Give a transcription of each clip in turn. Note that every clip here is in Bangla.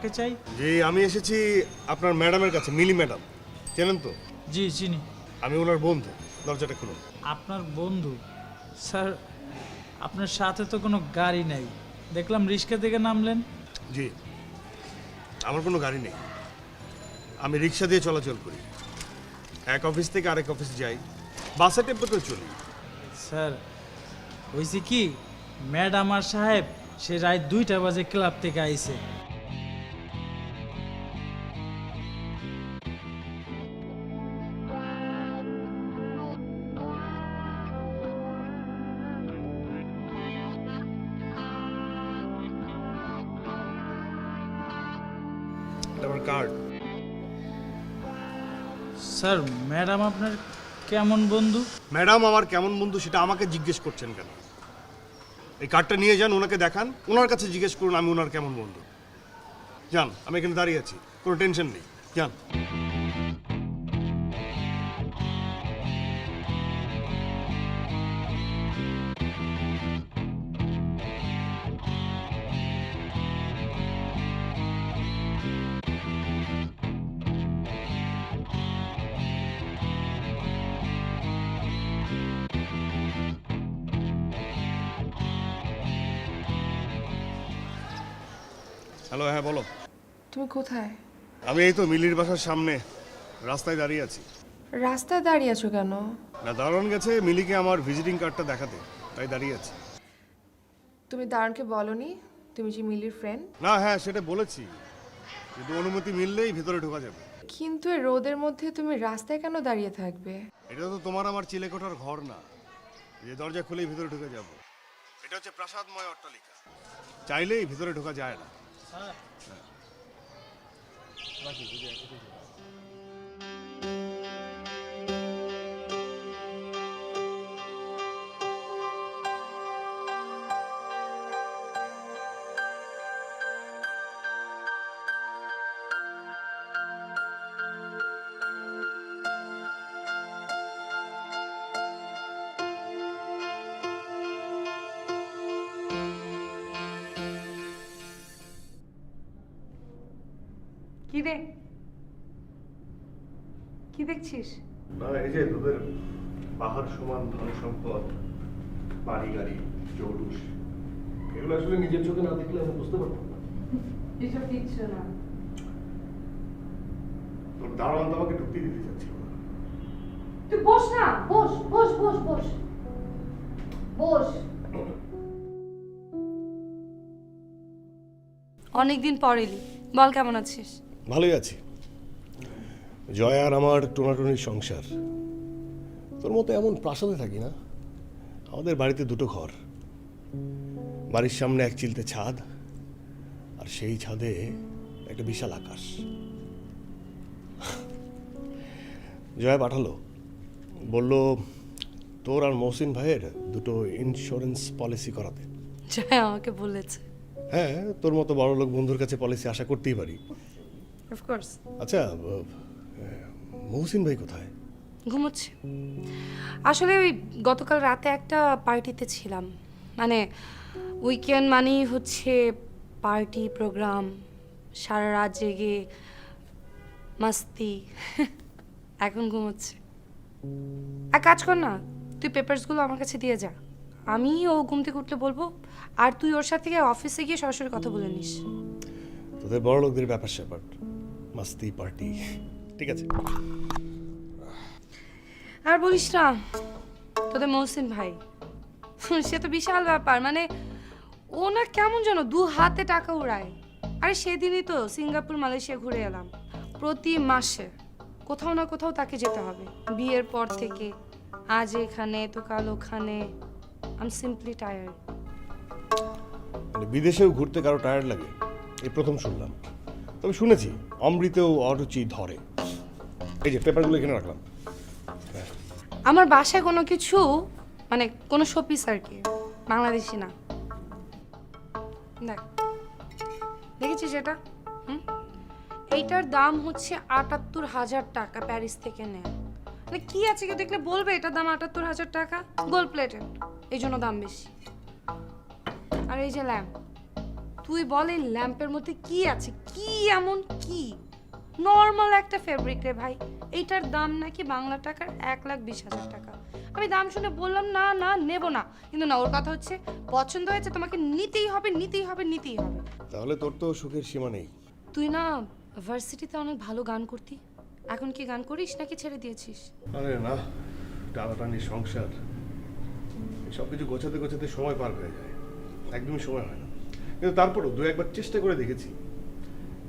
কাকে চাই? জি, আমি এসেছি আপনার ম্যাডামের কাছে, মিলি ম্যাডাম। চেনেন তো? জি চিনি। আমি ওনার বন্ধু। দরজাটা খুলুন। আপনার বন্ধু? স্যার, আপনার সাথে তো কোনো গাড়ি নাই, দেখলাম রিক্সা থেকে নামলেন। জি, আমার কোনো গাড়ি নেই, আমি রিক্সা দিয়ে চলাচল করি। এক অফিস থেকে আরেক অফিস যাই, বাসে টেম্পোতেও চলি। স্যার, হয়েছে কি, ম্যাডাম আর সাহেব সে রাত 2টা বাজে ক্লাব থেকে আইছে। এটা আমার কার্ড। স্যার, ম্যাডাম আপনার কেমন বন্ধু? ম্যাডাম আমার কেমন বন্ধু সেটা আমাকে জিজ্ঞেস করছেন কেন? এই কার্ডটা নিয়ে যান, ওনাকে দেখান, ওনার কাছে জিজ্ঞেস করুন আমি ওনার কেমন বন্ধু। যান, আমি এখানে দাঁড়িয়ে আছি, কোনো টেনশন নেই, যান। হ্যালো, হ্যাঁ বলো। তুমি কোথায়? আমি এই তো মিলির বাসার সামনে রাস্তায় দাঁড়িয়ে আছি। রাস্তায় দাঁড়িয়ে আছো কেন? না, দারোয়ান গেছে মিলিকে আমার ভিজিটিং কার্ডটা দেখাতে, তাই দাঁড়িয়ে আছি। তুমি দারুণকে বলনি তুমি যে মিলির ফ্রেন্ড? না, হ্যাঁ সেটা বলেছি, কিন্তু অনুমতি মিললেই ভেতরে ঢোকা যাবে। কিন্তু এই রোদের মধ্যে তুমি রাস্তায় কেন দাঁড়িয়ে থাকবে? এটা তো তোমার আমার চিলেকোঠার ঘর না, যে দরজা খুলেই ভিতরে ঢুকে যাব। এটা হচ্ছে প্রাসাদময় অট্টালিকা, চাইলেই ভিতরে ঢোকা যায় না। কি রে, কি দেখছিস? না, এই যে তোদের পাহাড় সমান ধন সম্পদ, বাড়ি গাড়ি, জৌলুস, এগুলো আসলে নিজের চোখে না দেখলে আমি বুঝতে পারতাম না। এসব কিচ্ছু না। তোর দারোয়ান তো আমাকে ঢুকতে দিতে চাচ্ছিল না। তুই বস না, বস বস বস বস বস। অনেকদিন পর এলি, বল কেমন আছিস? ভালোই আছি। জয় আর আমার টোনাটুনির সংসার। তোর মতো এমন প্রাসাদে থাকি না। আমাদের বাড়িতে দুটো ঘর, বাড়ির সামনে এক চিলতে ছাদ, আর সেই ছাদে একটা বিশাল আকাশ। জয় পাঠালো, বলল তোর আর মহসিন ভাইয়ের দুটো ইন্স্যুরেন্স পলিসি করাতে। জয় আমাকে বলেছে। হ্যাঁ, তোর মতো বড় লোক বন্ধুর কাছে পলিসি আশা করতেই পারি। অফকোর্স। আচ্ছা, মহসিন ভাই কোথায়? ঘুমোচ্ছে। আসলে ওই গতকাল রাতে একটা পার্টিতে ছিলাম, মানে উইকেন্ড মানেই হচ্ছে পার্টি প্রোগ্রাম, সারা রাত জেগে মাস্তি। এখন ঘুমোচ্ছে। এক কাজ কর না, তুই পেপারসগুলো আমার কাছে দিয়ে যা, আমি ও ঘুম থেকে উঠলে বলবো, আর তুই ওর সাথে অফিসে গিয়ে সরাসরি কথা বলে নিস। তোদের বড় লোকদের ব্যাপার স্যাপার, মাস্তি পার্টি, ঠিক আছে। আর বলিস না, তোদের মহসিন ভাই, সে তো বিশাল ব্যাপার, মানে ও না কেমন যেন 2 হাতে টাকা উড়ায়। আরে সেদিনই তো সিঙ্গাপুর মালয়েশিয়া ঘুরে এলাম। প্রতি মাসে কোথাও না কোথাও তাকে যেতে হবে, বিয়ের পর থেকে। আজ এখানে তো কাল ওখানে। I am simply tired. মানে বিদেশেও ঘুরতে কারো টায়ার্ড লাগে এই প্রথম শুনলাম। তবে শুনেছি অমৃতেও অরুচি ধরে। এই যে পেপারগুলো এখানে রাখলাম। আমার বাসায় কোনো কিছু, মানে কোনো শোপিস আর কি, বাংলাদেশি না। দেখ, দেখেছিস এটা? এইটার দাম হচ্ছে ৭৮,০০০ টাকা, প্যারিস থেকে নেয়। মানে কি আছে, কেউ দেখলে বলবে এটার দাম ৭৮,০০০ টাকা? গোল্ড প্লেটেড, এই জন্য দাম বেশি। আর এই যে ল্যাম্প, তুই বল এই ল্যাম্পের মধ্যে কি আছে, কি এমন কি? নর্মাল একটা ফেব্রিক রে ভাই, এইটার দাম নাকি বাংলা টাকার 1,20,000 টাকা। আমি দাম শুনে বললাম না না নেব না, কিন্তু না, ওর কথা হচ্ছে পছন্দ হয়েছে, তোমাকে নিতেই হবে নিতেই হবে নিতেই হবে। তাহলে তোর তো সুখের সীমা নেই। তুই না ভার্সিটিতে অনেক ভালো গান করতি, এখন কি গান করিস নাকি ছেড়ে দিয়েছিস? আরে না, টানাটানি সংসার, সব কিছু গোছাতে গোছাতে সময় পার হয়ে যায়, একদমই সময় হয় না। কিন্তু তারপরও দু একবার চেষ্টা করে দেখেছি,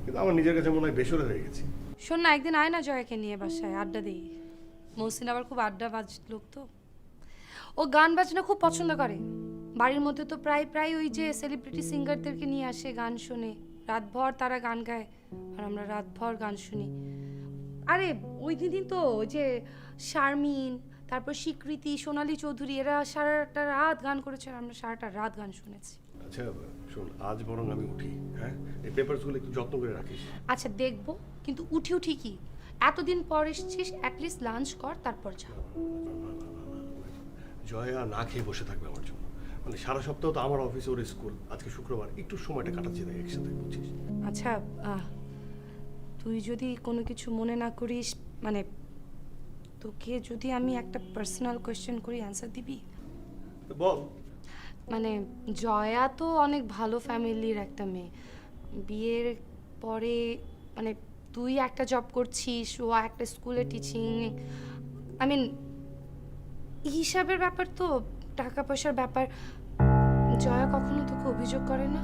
কিন্তু আমার নিজের কাছে মনে হয় বেসুরো হয়ে গেছি। শোন না, একদিন আয় না জয়াকে নিয়ে বাসায় আড্ডা দিই। মহসিন আবার খুব আড্ডাবাজ লোক তো, ও গান বাজনা খুব পছন্দ করে। বাড়ির মধ্যে তো প্রায় প্রায় ওই যে সেলিব্রিটি সিঙ্গারদেরকে নিয়ে আসে, গান শোনে, রাতভর তারা গান গায় আর আমরা রাতভর গান শুনি। আরে ওই দিন তো ওই যে শারমিন, তারপর স্বীকৃতি, সোনালী চৌধুরী, এরা সারাটা রাত গান করেছে আর আমরা সারাটা রাত গান শুনেছি। আচ্ছা শোন, আজ বরং আমি উঠি, হ্যাঁ? এই পেপারসগুলো একটু যত্ন করে রাখিস। আচ্ছা দেখবো, কিন্তু উঠি উঠি কি, এতদিন পর এসেছিস, অ্যাটলিস্ট লাঞ্চ কর তারপর যা। জয়া না খেয়ে বসে থাকবে আমার জন্য, মানে সারা সপ্তাহ তো আমার অফিসে, ওর স্কুল, আজকে শুক্রবার, একটু সময়টা কাটাচ্ছি তাই একসাথে, বুঝছিস? আচ্ছা তুই যদি কোনো কিছু মনে না করিস, মানে তোকে যদি আমি একটা পার্সোনাল কোয়েশ্চেন করি, অ্যান্সার দিবি? তো বল। মানে জয়া তো অনেক ভালো ফ্যামিলির একটা মেয়ে, বিয়ের পরে মানে তুই একটা জব করছিস, ও একটা স্কুলে টিচিং, আই মিন হিসাবের ব্যাপার তো, টাকা পয়সার ব্যাপার, জয়া কখনো তোকে অভিযোগ করে না?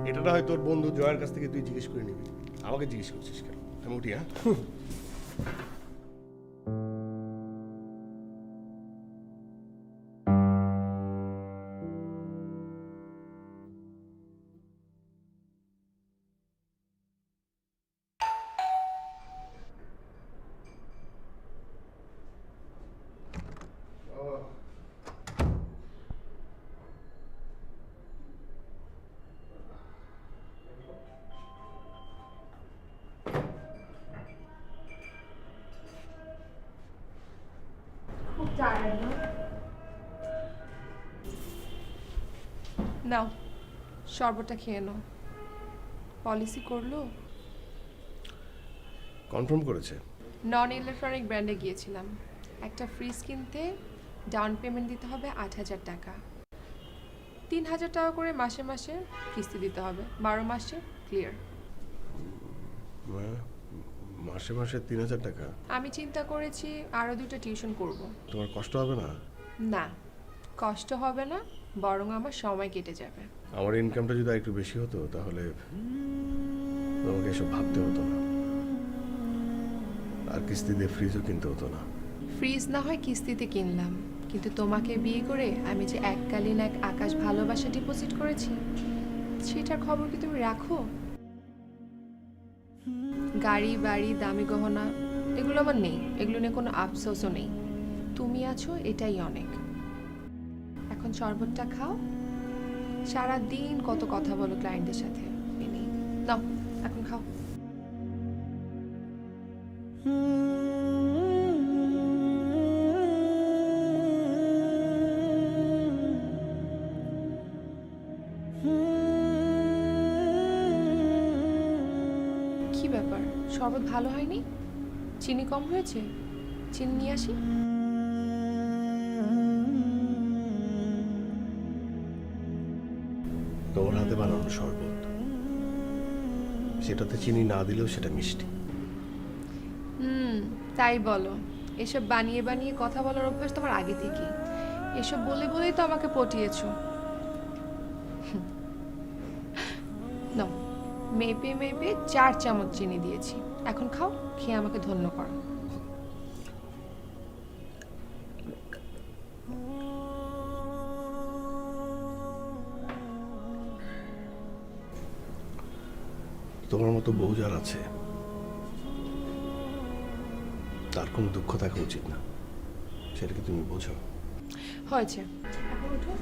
এটা না হয় তোর বন্ধু জয়ের কাছ থেকে তুই জিজ্ঞেস করে নিবি, আমাকে জিজ্ঞেস করছিস কেন? আমি উঠি, হ্যাঁ? খুব টায়ার্ড না? নাও শরবতটা খেয়ে নাও। পলিসি করলো? কনফার্ম করেছে। নন ইলেকট্রনিক ব্র্যান্ডে গিয়েছিলাম, একটা ফ্রিজ কিনতে ডাউন পেমেন্ট দিতে হবে 8,000 টাকা, 3,000 টাকা করে মাসে মাসে কিস্তি দিতে হবে, 12 মাসে ক্লিয়ার। মাসে মাসে 3,000 টাকা? আমি চিন্তা করেছি আরও 2টা টিউশন করব। তোমার কষ্ট হবে না? না, কষ্ট হবে না, বরং আমার সময় কেটে যাবে। আমার ইনকামটা যদি একটু বেশি হতো তাহলে তোমাকে এসব ভাবতে হতো না, আর কিস্তি দিয়ে ফ্রিজও কিনতে হতো না। ফ্রিজ না হয় কিস্তিতে কিনলাম, কিন্তু তোমাকে বিয়ে করে আমি যে এককালীন এক আকাশ ভালোবাসা ডিপোজিট করেছি, সেটার খবর কি তুমি রাখো? গাড়ি বাড়ি দামি গহনা এগুলো আমার নেই, এগুলো নিয়ে কোনো আফসোসও নেই। তুমি আছো, এটাই অনেক। এখন শরবতটা খাও, সারা দিন কত কথা বলো ক্লায়েন্টদের সাথে, নাও এখন খাও। কি ব্যাপার, শরবত ভালো হয়নি? চিনি কম হয়েছে? চিনি নিয়ে আসি? তোমার হাতে বানানো শরবত, সেটাতে চিনি না দিলেও সেটা মিষ্টি। তাই বলো। এসব বানিয়ে বানিয়ে কথা বলার অভ্যাস তোমার আগে থেকেই, এসব বলে বলেই তো আমাকে পটিয়েছো। নাও, মেপে মেপে 4 চামচ চিনি দিয়েছি, এখন খাও, খেয়ে আমাকে ধন্য করো। তোমার মতো বউ যার আছে তার কোনো দুঃখ থাকা উচিত না, সেটা কি তুমি বোঝো? হয়েছে, এখন উঠো,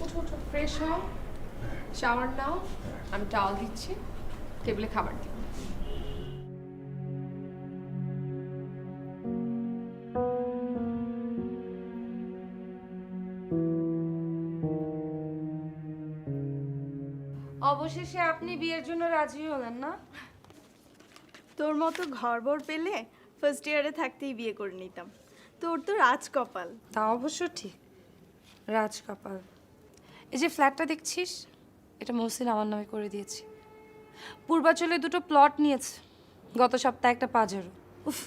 উঠো উঠো, ফ্রেশ হও, শাওয়ার নাও, আমি টাওয়াল দিচ্ছি, টেবিলে খাবার দিও। অবশেষে আপনি বিয়ের জন্য রাজি হলেন না? তোর মতো ঘরবর পেলে ফার্স্ট ইয়ারে থাকতেই বিয়ে করে নিতাম। তোর তো রাজকপাল। তা অবশ্য ঠিক, রাজকপাল। এই যে ফ্ল্যাটটা দেখছিস, এটা মহসিন আমার নামে করে দিয়েছে। পূর্বাচলে 2টো প্লট নিয়েছে, গত সপ্তাহে একটা পাজেরো। উফ,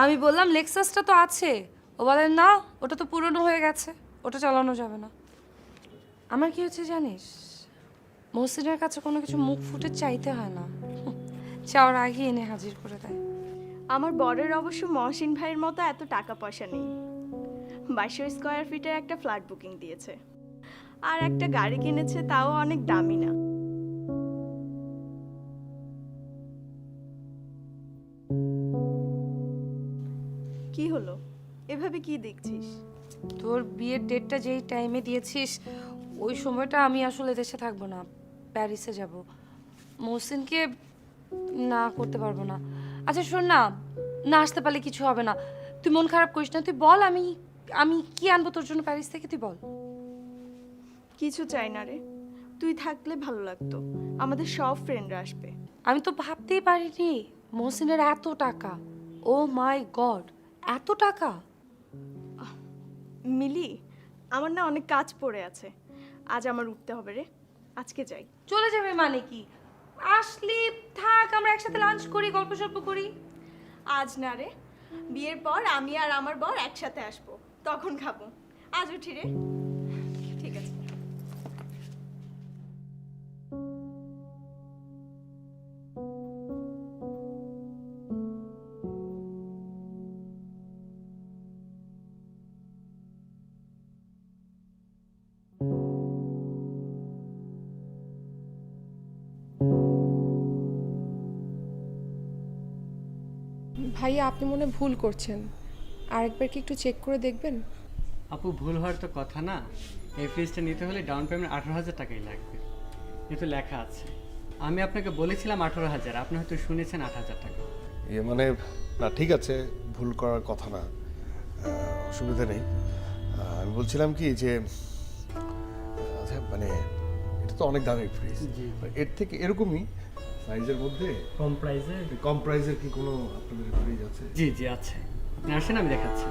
আমি বললাম লেক্সাসটা তো আছে, ও বলে না ওটা তো পুরনো হয়ে গেছে, ওটা চালানো যাবে না। আমার কি হচ্ছে জানিস, মহসিনের কাছে কোনো কিছু মুখ ফুটে চাইতে হয় না, চাওয়ার আগে এনে হাজির করে দেয়। আমার বরের অবশ্য মহসিন ভাইয়ের মতো এত টাকা পয়সা নেই। 2200 স্কোয়ার ফিটের একটা ফ্ল্যাট বুকিং দিয়েছে, আর একটা গাড়ি কিনেছে, তাও অনেক দামি না। কি হলো, এভাবে কি দেখছিস? তোর বিয়ের ডেটটা যেই টাইমে দিয়েছিস ওই সময়টা আমি আসলে দেশে থাকবো না, প্যারিসে যাব। মহসিনকে না করতে পারবো না। আচ্ছা শোন না, না আসতে পারলে কিছু হবে না, তুই মন খারাপ করিস না, তুই বল আমি আমি কি আনবো তোর জন্য প্যারিস থেকে, তুই বল। কিছু চাই না রে, তুই থাকলে ভালো লাগতো, আমাদের সব ফ্রেন্ডরা আসবে। আমি তো ভাবতেই পারিনি মহসিনের এত টাকা। ও মাই গড, এত টাকা! মিলি, আমার না অনেক কাজ পড়ে আছে, আজ আমার উঠতে হবে রে, আজকে যাই। চলে যাবে মানে কি? আসলি থাক, আমরা একসাথে লাঞ্চ করি, গল্প সল্প করি। আজ না রে, বিয়ের পর আমি আর আমার বর একসাথে আসবো, তখন খাবো। আজ উঠি রে। ঠিক আছে। ভাইয়া আপনি মনে হয় ভুল করছেন, আরেকবার কি একটু চেক করে দেখবেন? আপু, ভুল হওয়ার তো কথা না। এই ফ্রিজটা নিতে হলে ডাউন পেমেন্ট 18,000 টাকাই লাগবে, কিন্তু লেখা আছে। আমি আপনাকে বলেছিলাম 18,000, আপনি হয়তো শুনেছেন 8,000 টাকা। মানে না, ঠিক আছে, ভুল করার কথা না, অসুবিধা নেই। আমি বলছিলাম কি যে আচ্ছা মানে এটা তো অনেক দামি ফ্রিজ, জি। এর থেকে এরকমই সাইজের মধ্যে কম প্রাইসে? কম প্রাইসের কি কোনো আপনাদের ফ্রিজ আছে? জি জি আছে, আপনি আসেন আমি দেখাচ্ছি।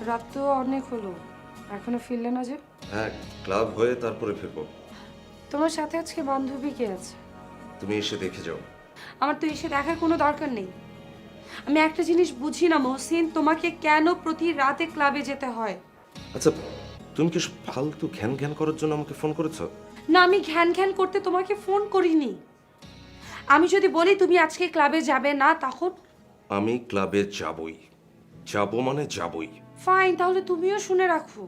রাত তো অনেক হলো, এখনো ফিরলে না যে? হ্যাঁ, ক্লাব হয়ে তারপরে ফিরবো। তোমার সাথে আজকে বান্ধবী কে আছে? তুমি এসে দেখে যাও। আমার তো এসে দেখার কোনো দরকার নেই। আমি একটা জিনিস বুঝি না মহসিন, তোমাকে কেন প্রতি রাতে ক্লাবে যেতে হয়? আচ্ছা, তুমি কি ফালতু ঘ্যান ঘ্যান করার জন্য আমাকে ফোন করেছো? না, আমি ঘ্যান ঘ্যান করতে তোমাকে ফোন করিনি। আমি যদি বলি তুমি আজকে ক্লাবে যাবে না, তখন? আমি ক্লাবে যাবই, যাবো মানে যাবই। ফাইন, তাহলে তুমিও শুনে রাখো,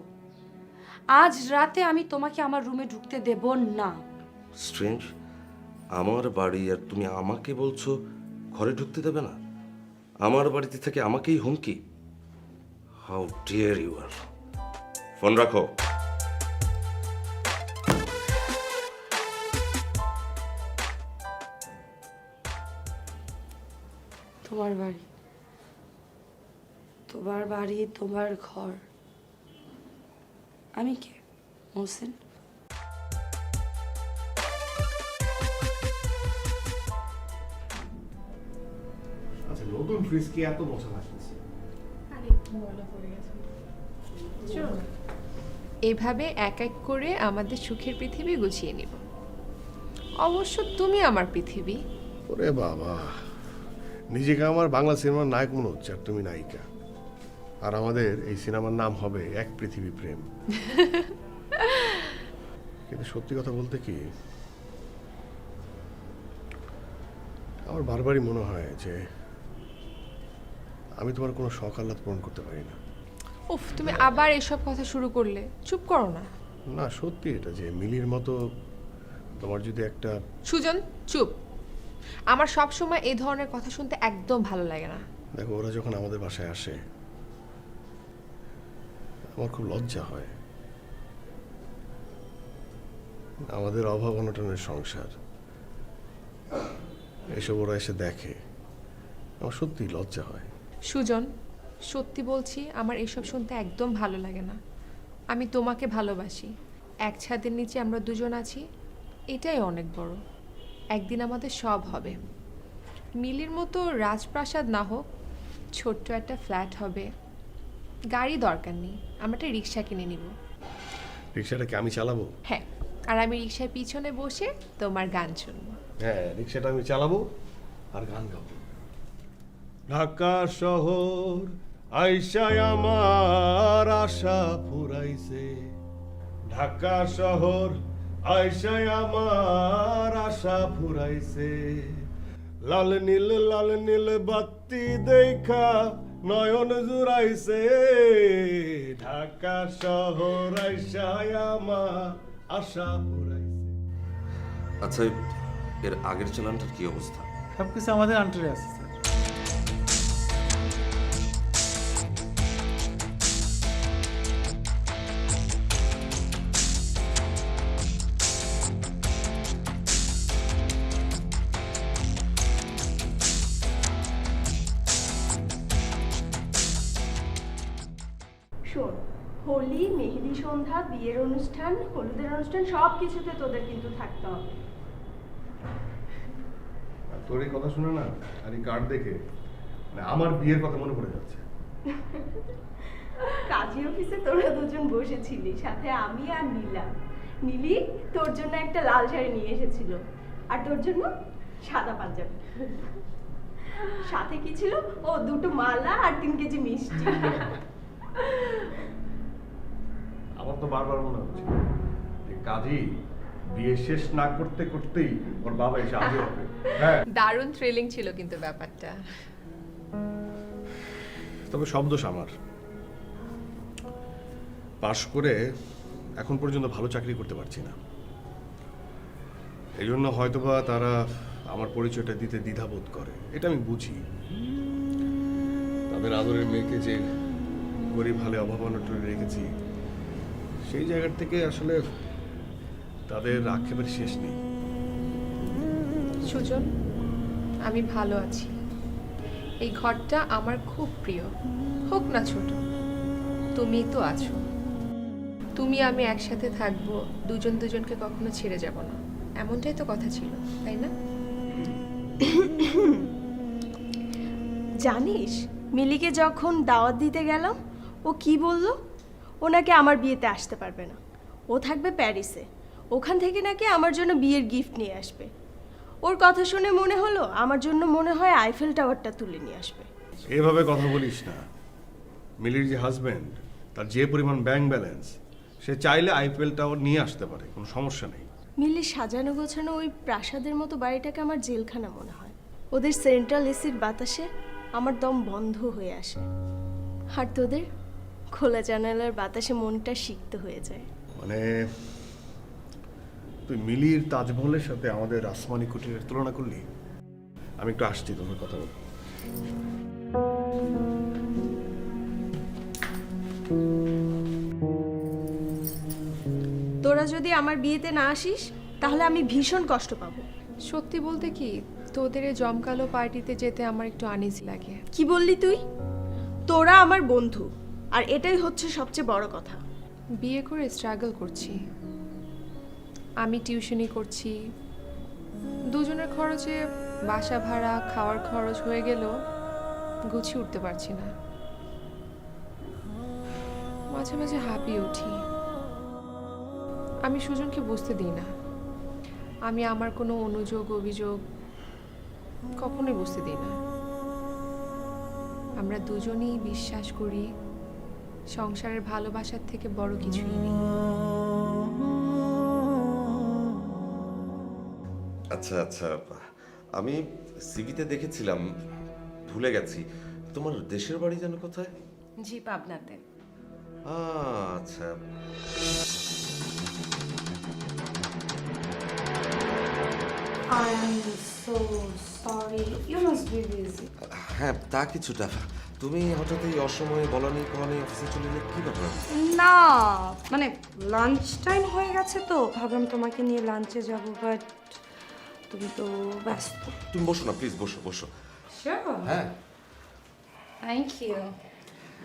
আজ রাতে আমি তোমাকে আমার রুমে ঢুকতে দেব না। স্ট্রেঞ্জ, আমার বাড়ি আর তুমি আমাকে বলছো ঘরে ঢুকতে দেবে না? আমার বাড়িতে থেকে আমাকেই হুমকি? How dare you are! Phone রাখো। তোমার বাড়ি, তোমার বাড়ি, তোমার ঘর, আমি কে মহসিন? আচ্ছা, নতুন ফ্রিজ কি এত মজা লাগতেছে? এভাবে এক এক করে আমাদের সুখের পৃথিবী গুছিয়ে নিব। অবশ্য তুমি আমার পৃথিবী। ওরে বাবা, নিজেকে আমার বাংলা সিনেমার নায়ক মনে হচ্ছে, আর তুমি নায়িকা। আর আমাদের এই সিনেমার নাম হবে এক পৃথিবী প্রেম। কিন্তু সত্যি কথা বলতে কি, আমার বারবারই মনে হয় যে আমি তোমার কোনো শখ আহ্লাদ পূরণ করতে পারি না। উফ, তুমি আবার এসব কথা শুরু করলে, চুপ করো না। না সত্যি এটা যে মিলির মতো তোমার যদি একটা সুজন, চুপ। আমার সব সময় এই ধরনের কথা শুনতে একদম ভালো লাগে না। দেখো ওরা যখন আমাদের বাসায় আসে আমার খুব লজ্জা হয়। আমাদের অভাব অনটনের সংসার এসব ওরা এসে দেখে, আমার সত্যি লজ্জা হয়। সুজন, সত্যি বলছি, আমার এসব শুনতে একদম ভালো লাগে না। আমি তোমাকে ভালোবাসি, এক ছাদের নিচে আমরা দুজন আছি, এটাই অনেক বড়। একদিন আমাদের সব হবে। মিলির মতো রাজপ্রাসাদ না হোক, ছোট্ট একটা ফ্ল্যাট হবে। গাড়ি দরকার নেই, আমরা একটা রিক্সা কিনে নিব। রিক্সাটাকে আমি চালাবো? হ্যাঁ, আর আমি রিক্সার পিছনে বসে তোমার গান শুনবো। হ্যাঁ, রিক্সাটা আমি চালাবো আর গান গাবো। ঢাকা শহর আইসায় আমার আশা ফুরাইছে, ঢাকা শহর আইসায় আমার আশা ফুরাইছে, লাল নীল বাতি দেখা নয়ন জুড়াইছে, ঢাকা শহর আইসায় আমার আশা ফুরাইছে। আচ্ছা, এর আগের চালানটার কি অবস্থা? সব কিছু আমাদের আন্টারে আছে স্যার। শোন, হোলি, মেহেদি সন্ধ্যা, বিয়ের অনুষ্ঠান, হলুদের অনুষ্ঠান সব কিছুতে তোদের কিন্তু থাকতে হবে। আর তোর এই কথা শুনে না আর এই কার্ড দেখে মানে আমার বিয়ের কথা মনে পড়ে যাচ্ছে। কাজী অফিসে তোরা দুজন বসেছিলি, সাথে আমি আর নীলা। নীলি তোর জন্য একটা লাল শাড়ি নিয়ে এসেছিল, আর তোর জন্য সাদা পাঞ্জাবি। সাথে কি ছিল? ও, 2টো মালা আর 3 কেজি মিষ্টি। আমার তো বারবার মনে হচ্ছে যে কাজী বিয়ে শেষ না করতে করতেই ওর বাবা এসে আগে হবে। হ্যাঁ, দারুণ থ্রিলিং ছিল কিন্তু ব্যাপারটা। তবে সব দোষ আমার। পাশ করে এখন পর্যন্ত ভালো চাকরি করতে পারছি না, এই জন্য হয়তোবা তারা আমার পরিচয়টা দিতে দ্বিধাবোধ করে, এটা আমি বুঝি। তাদের আদরের মেয়েকে যে গরিব হালে অভাব অনটনে রেখেছি, সেই জায়গার থেকে আসলে তাদের আক্ষেপের শেষ নেই। সুজন, আমি ভালো আছি। এই ঘরটা আমার খুব প্রিয়, হোক না ছোট। তুমি তো আছো, তুমি আমি একসাথে থাকবো, দুজন দুজনকে কখনো ছেড়ে যাব না, এমনটাই তো কথা ছিল, তাই না? জানিস, মিলিকে যখন দাওয়াত দিতে গেলাম, ও কি বলল? ও নাকি আমার বিয়েতে আসতে পারবে না, ও থাকবে প্যারিসে। ওখান থেকে নাকি আমার জন্য বিয়ের গিফট নিয়ে আসবে। ওর কথা শুনে মনে হলো আমার জন্য মনে হয় আইফেল টাওয়ারটা তুলে নিয়ে আসবে। এভাবে কথা বলিস না। মিলির যে হাজব্যান্ড, তার যে পরিমাণ ব্যাংক ব্যালেন্স, সে চাইলে আইফেল টাওয়ার নিয়ে আসতে পারে, কোনো সমস্যা নেই। মিলির সাজানো গোছানো ওই প্রাসাদের মতো বাড়িটাকে আমার জেলখানা মনে হয়। ওদের সেন্ট্রাল এসির বাতাসে আমার দম বন্ধ হয়ে আসে, আর তোদের খোলা জানালার বাতাসে মনটা সিক্ত হয়ে যায়। মানে তুই মিলির তাজমহলের সাথে আমাদের আসমানি কুটিরের তুলনা করলি। আমি একটু আসছি, তোমার কথা বল। তোরা যদি আমার বিয়েতে না আসিস তাহলে আমি ভীষণ কষ্ট পাবো। সত্যি বলতে কি, তোদের এই জমকালো পার্টিতে যেতে আমার একটু আনইজি লাগে। কি বললি তুই? তোরা আমার বন্ধু, আর এটাই হচ্ছে সবচেয়ে বড় কথা। বিয়ে করে স্ট্রাগল করছি, আমি টিউশনি করছি, দুজনের খরচে বাসা ভাড়া, খাওয়ার খরচ হয়ে গেল, গুছিয়ে উঠতে পারছি না। মাঝে মাঝে হাঁপিয়ে উঠি। আমি সুজনকে বুঝতে দিই না, আমি আমার কোনো অনুযোগ অভিযোগ কখনোই বুঝতে দিই না। আমরা দুজনেই বিশ্বাস করি সংসারের ভালোবাসার থেকে বড় কিছুই নেই। আচ্ছা আচ্ছা, আমি সিভিতে দেখেছিলাম, ভুলে গেছি। তোমার দেশের বাড়ি যেন কোথায়? জি, পাবনাতে। আচ্ছা। I am so sorry. You must be busy. হ্যাঁ, তা কিছুটা। তুমি হঠাৎ এই অসময়ে বলা নেই কওয়া নেই অফিসে চলে এলে, কি ব্যাপার? না মানে লাঞ্চ টাইম হয়ে গেছে তো ভাবলাম তোমাকে নিয়ে লাঞ্চে যাব, বাট তুমি তো ব্যস্ত। তুমি বসো না প্লিজ, বসো বসো। Sure. হ্যাঁ। Thank you.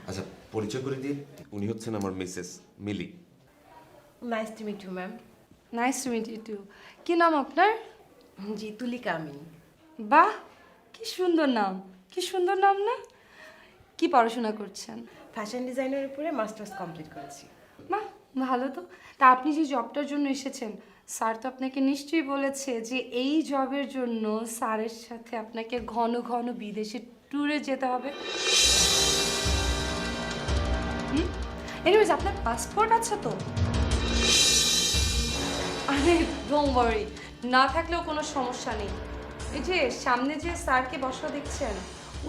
আচ্ছা, পরিচয় করে দিই, উনি হচ্ছেন আমার mrs Mili. Nice to meet you ma'am. Nice to meet you too. কি নাম আপনার? জি, তুলিকা আমিন। বাহ, কি সুন্দর নাম, কি সুন্দর নাম না? কি পড়াশোনা করছেন? ফ্যাশন ডিজাইনের উপরে মাস্টার্স কমপ্লিট করেছি। বাহ, ভালো তো। তা আপনি যে জবটার জন্য এসেছেন, স্যার তো আপনাকে নিশ্চয়ই বলেছে যে এই জবের জন্য স্যারের সাথে আপনাকে ঘন ঘন বিদেশে ট্যুরে যেতে হবে। এনিওয়েজ, আপনার পাসপোর্ট আছে তো? আরে ডোন্ট ওয়ারি, না থাকলেও কোনো সমস্যা নেই। এই যে সামনে যে স্যারকে বসা দেখছেন,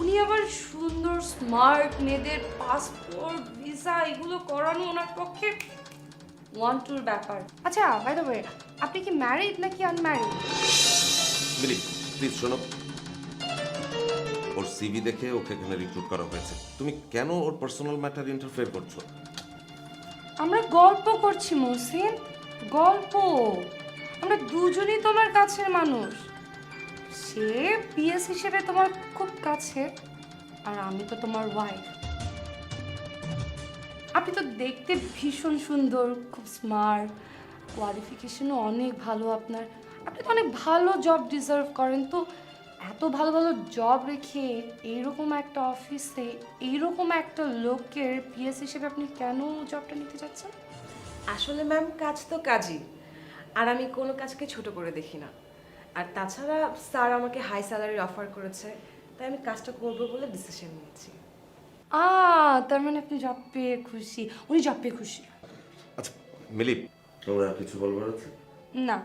উনি আবার সুন্দর স্মার্ট মেয়েদের পাসপোর্ট ভিসা এগুলো করানো ওনার পক্ষে ওয়ান টুর ব্যাপার। আচ্ছা, বাই দ্য ওয়ে, আপনি কি ম্যারিড নাকি আনম্যারিড? মিলি প্লিজ শোনো, ওর সিভি দেখে ওকে এখানে রিক্রুট করা হয়েছে। তুমি কেন ওর পার্সোনাল ম্যাটার ইন্টারফেয়ার করছো? আমরা গল্প করছি মহসিন, গল্প। আমরা দুজনই তোমার কাছের মানুষ। সে পিএস হিসেবে তোমার খুব কাছে, আর আমি তো তোমার ওয়াইফ। আপনি তো দেখতে ভীষণ সুন্দর, খুব স্মার্ট, কোয়ালিফিকেশনও অনেক ভালো আপনার। আপনি তো অনেক ভালো জব ডিজার্ভ করেন। তো এত ভালো ভালো জব রেখে এইরকম একটা অফিসে এইরকম একটা লোকের পিএস হিসেবে আপনি কেন জবটা নিতে চাচ্ছেন? আসলে ম্যাম, কাজ তো কাজই, আর আমি কোনো কাজকে ছোট করে দেখি না। আর তাছাড়া স্যার আমাকে হাই স্যালারির অফার করেছে, তাই আমি কাজটা করবো বলে ডিসিশন নিয়েছি। তার মানে আপনি জব পেয়ে খুশি, উনি জব পেয়ে খুশি। আচ্ছা মিলি, তোমরা কিছু বলবার আছে? না,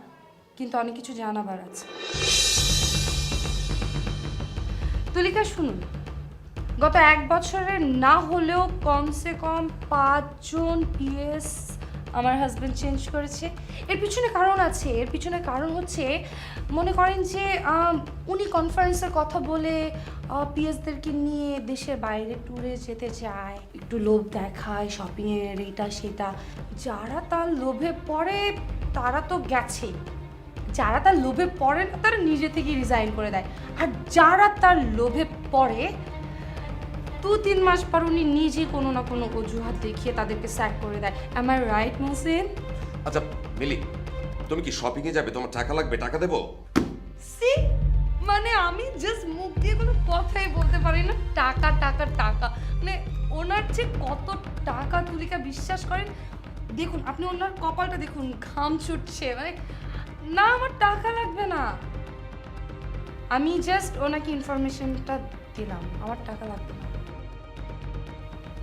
কিন্তু অনেক কিছু জানাবার আছে। তুলিকা শুনুন, গত 1 বছরে না হলেও কমসে কম 5 জন পিএস আমার হাজব্যান্ড চেঞ্জ করেছে। এর পিছনে কারণ আছে। এর পিছনে কারণ হচ্ছে, মনে করেন যে উনি কনফারেন্সের কথা বলে পিএসদেরকে নিয়ে দেশের বাইরে ট্যুরে যেতে চায়, একটু লোভ দেখায় শপিংয়ের এইটা সেটা। যারা তার লোভে পড়ে তারা তো গেছেই, যারা তার লোভে পড়ে না তারা নিজে থেকে রিজাইন করে দেয়, আর যারা তার লোভে পড়ে 2-3 মাস পর উনি নিজে কোনো না কোনো অজুহাত দেখিয়ে তাদেরকে স্যাক করে দেয়। Am I right Mohsin? আচ্ছা মিলি, তুমি কি শপিং এ যাবে? তোমার টাকা লাগবে, টাকা দেবো। সি, মানে আমি জাস্ট মুখ দিয়ে কোনো কথাই বলতে পারি না, টাকা টাকা টাকা। মানে ওনার যে কত টাকা, তুলিকা বিশ্বাস করেন। দেখুন আপনি ওনার কপালটা দেখুন, ঘাম ছুটছে। মানে না, আমার টাকা লাগবে না, আমি জাস্ট ওনাকে ইনফরমেশনটা দিলাম, আমার টাকা লাগবে না।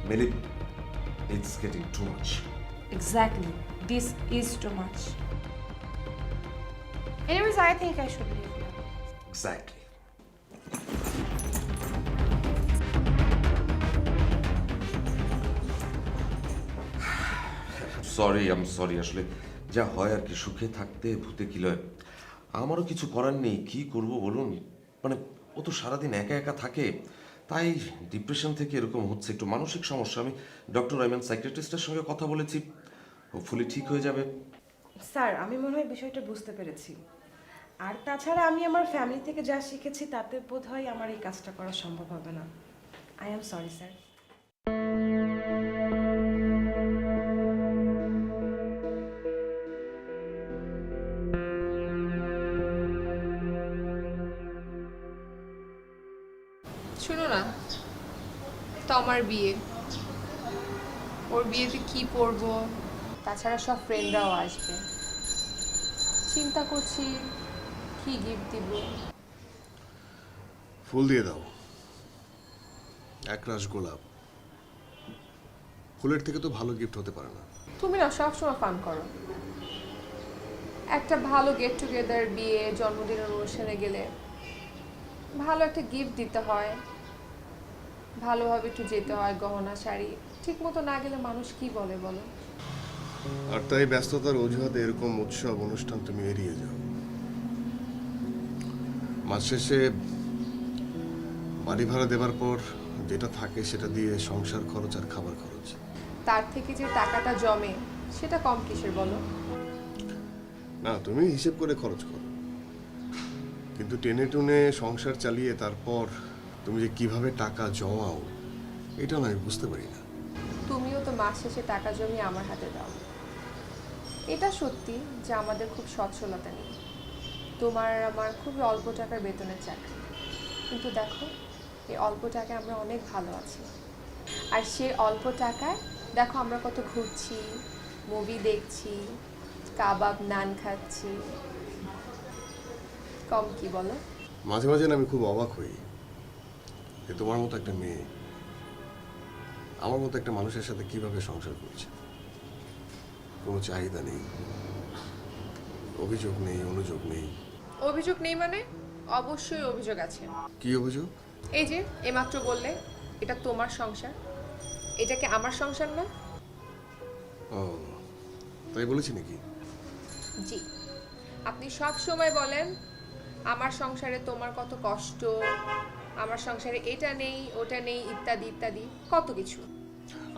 Mili, it's getting too much. Exactly, this is too much. Anyways, I think I should leave now. Exactly. Sorry আসলে যা হয় আর কি, সুখে থাকতে ভূতে কি লয়। আমারও কিছু করার নেই, কি করব বলুন। মানে ও তো সারাদিন একা একা থাকে, তাই ডিপ্রেশন থেকে এরকম হচ্ছে, একটু মানসিক সমস্যা। আমি ডক্টর আইমান সাইকিয়াট্রিস্টের সঙ্গে কথা বলেছি, হোপফুলি ঠিক হয়ে যাবে। স্যার, আমি মনে হয় বিষয়টা বুঝতে পেরেছি। আর তাছাড়া আমি আমার ফ্যামিলি থেকে যা শিখেছি তাতে বোধহয় আমার এই কাজটা করা সম্ভব হবে না। I am sorry sir. শোনো না, তো আমার বিয়ে, ওর বিয়েতে কি পরবো, তাছাড়া সব ফ্রেন্ডরাও আসবে। চিন্তা করছি কি গিফট দিব। ফুল দিয়ে দাও, একরাশ গোলাপ। ফুলের থেকে তো ভালো গিফট হতে পারে না। তুমি না সবসময় ফান করো। একটা ভালো গেট টুগেদার, বিয়ে, জন্মদিনের অনুষ্ঠানে গেলে ভালো একটা গিফট দিতে হয়, ভালোভাবে একটু যেতে হয়, গহনা শাড়ি ঠিক মতো না গেলে মানুষ কি বলে বলো? আর তাই ব্যস্ততার অজুহাতে এরকম উৎসব অনুষ্ঠান তুমি এড়িয়ে যাও। মাস শেষে বাড়ি ভাড়া দেবার পর যেটা থাকে সেটা দিয়ে সংসার খরচ আর খাবার খরচ। তার থেকে যে টাকাটা জমে সেটা কম কিসের বলো? না, তুমি হিসেব করে খরচ করো, কিন্তু টেনে টুনে সংসার চালিয়ে তারপর তুমি যে কিভাবে টাকা জমাও এটা না আমি বুঝতে পারি না। তুমিও তো মাস শেষে টাকা জমিয়ে আমার হাতে দাও। এটা সত্যি যে আমাদের খুব সচ্ছলতা নেই, তোমার আর আমার খুবই অল্প টাকার বেতনের চাকরি, কিন্তু দেখো এই অল্প টাকায় আমরা অনেক ভালো আছি। আর সেই অল্প টাকায় দেখো আমরা কত ঘুরছি, মুভি দেখছি, কাবাব নান খাচ্ছি, কম কি বলো? মাঝে মাঝে না আমি খুব অবাক হই যে তোমার মতো একটা মেয়ে আমার মতো একটা মানুষের সাথে কিভাবে সংসার করছে। কোনো চাহিদা নেই, অভিযোগ নেই, অনুযোগ নেই। অভিযোগ নেই মানে? অবশ্যই অভিযোগ আছে। কি অভিযোগ? এই যে এইমাত্র বললে এটা তোমার সংসার, এটা কি আমার সংসার না? ও, তাই বলেছি নাকি? জি, আপনি সব সময় বলেন আমার সংসারে তোমার কত কষ্ট, আমার সংসারে এটা নেই ওটা নেই ইত্যাদি ইত্যাদি কত কিছু।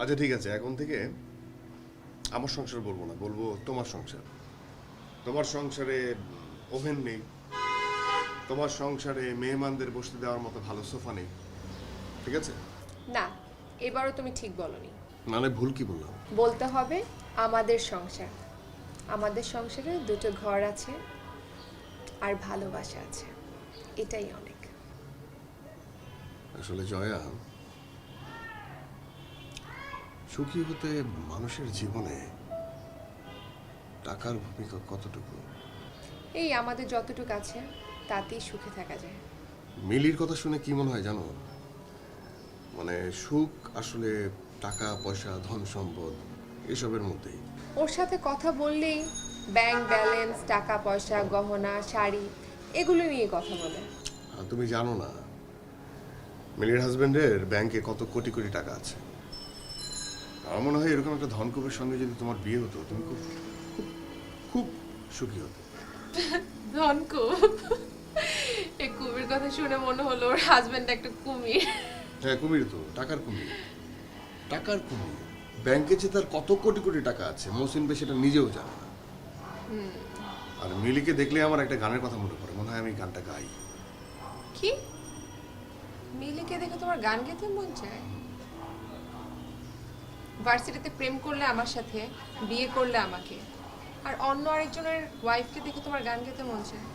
আচ্ছা ঠিক আছে, এখন থেকে আমার সংসার বলবো না, বলবো তোমার সংসার। তোমার সংসারে ওভেন নেই, তোমার সংসারে মেহমানদের বসতে দেওয়ার মতো ভালো সোফা নেই, ঠিক আছে? না, এবারও তুমি ঠিক বলনি। মানে ভুল কি বললাম? বলতে হবে আমাদের সংসার। আমাদের সংসারে দুটো ঘর আছে আর ভালোবাসা আছে, এটাই অনেক। আসলে জয়া, সুখী হতে মানুষের জীবনে টাকার ভূমিকা কতটুকু? এই আমাদের যতটুকু আছে তাতেই সুখে থাকা যায়। মিলির কথা শুনে কি মনে হয় জানো? মানে সুখ আসলে টাকা পয়সা ধন সম্পদ এসবের মধ্যেই। ওর সাথে কথা বললেই ব্যাংক ব্যালেন্স, টাকা পয়সা, গহনা, শাড়ি এগুলো নিয়ে কথা বলে। আর তুমি জানো না মিলির হাজবেন্ডের ব্যাংকে কত কোটি কোটি টাকা আছে। আমার মনে হয় এরকম একটা ধনকুবের সঙ্গে যদি তোমার বিয়ে হতো তুমি খুব খুব খুব সুখী হতে। ধনকুব? এই কুমির কথা শুনে মনে হলো ওর হাজবেন্ড একটা কুমির। হ্যাঁ কুমির তো, টাকার কুমির, টাকার কুমির। ব্যাংকে যে তার কত কোটি কোটি টাকা আছে মহসিন ভাই সেটা নিজেও জানে না। আর মিলিকে দেখলে আমার একটা গানের কথা মনে পড়ে, মনে হয় আমি গানটা গাই। কি? মিলিকে দেখে তোমার গান গেতে মন চায়? ভার্সিটিতে প্রেম করলে আমার সাথে, বিয়ে করলে আমাকে, আর অন্য আরেকজনের ওয়াইফকে দেখে তোমার গান গেতে মন চায়?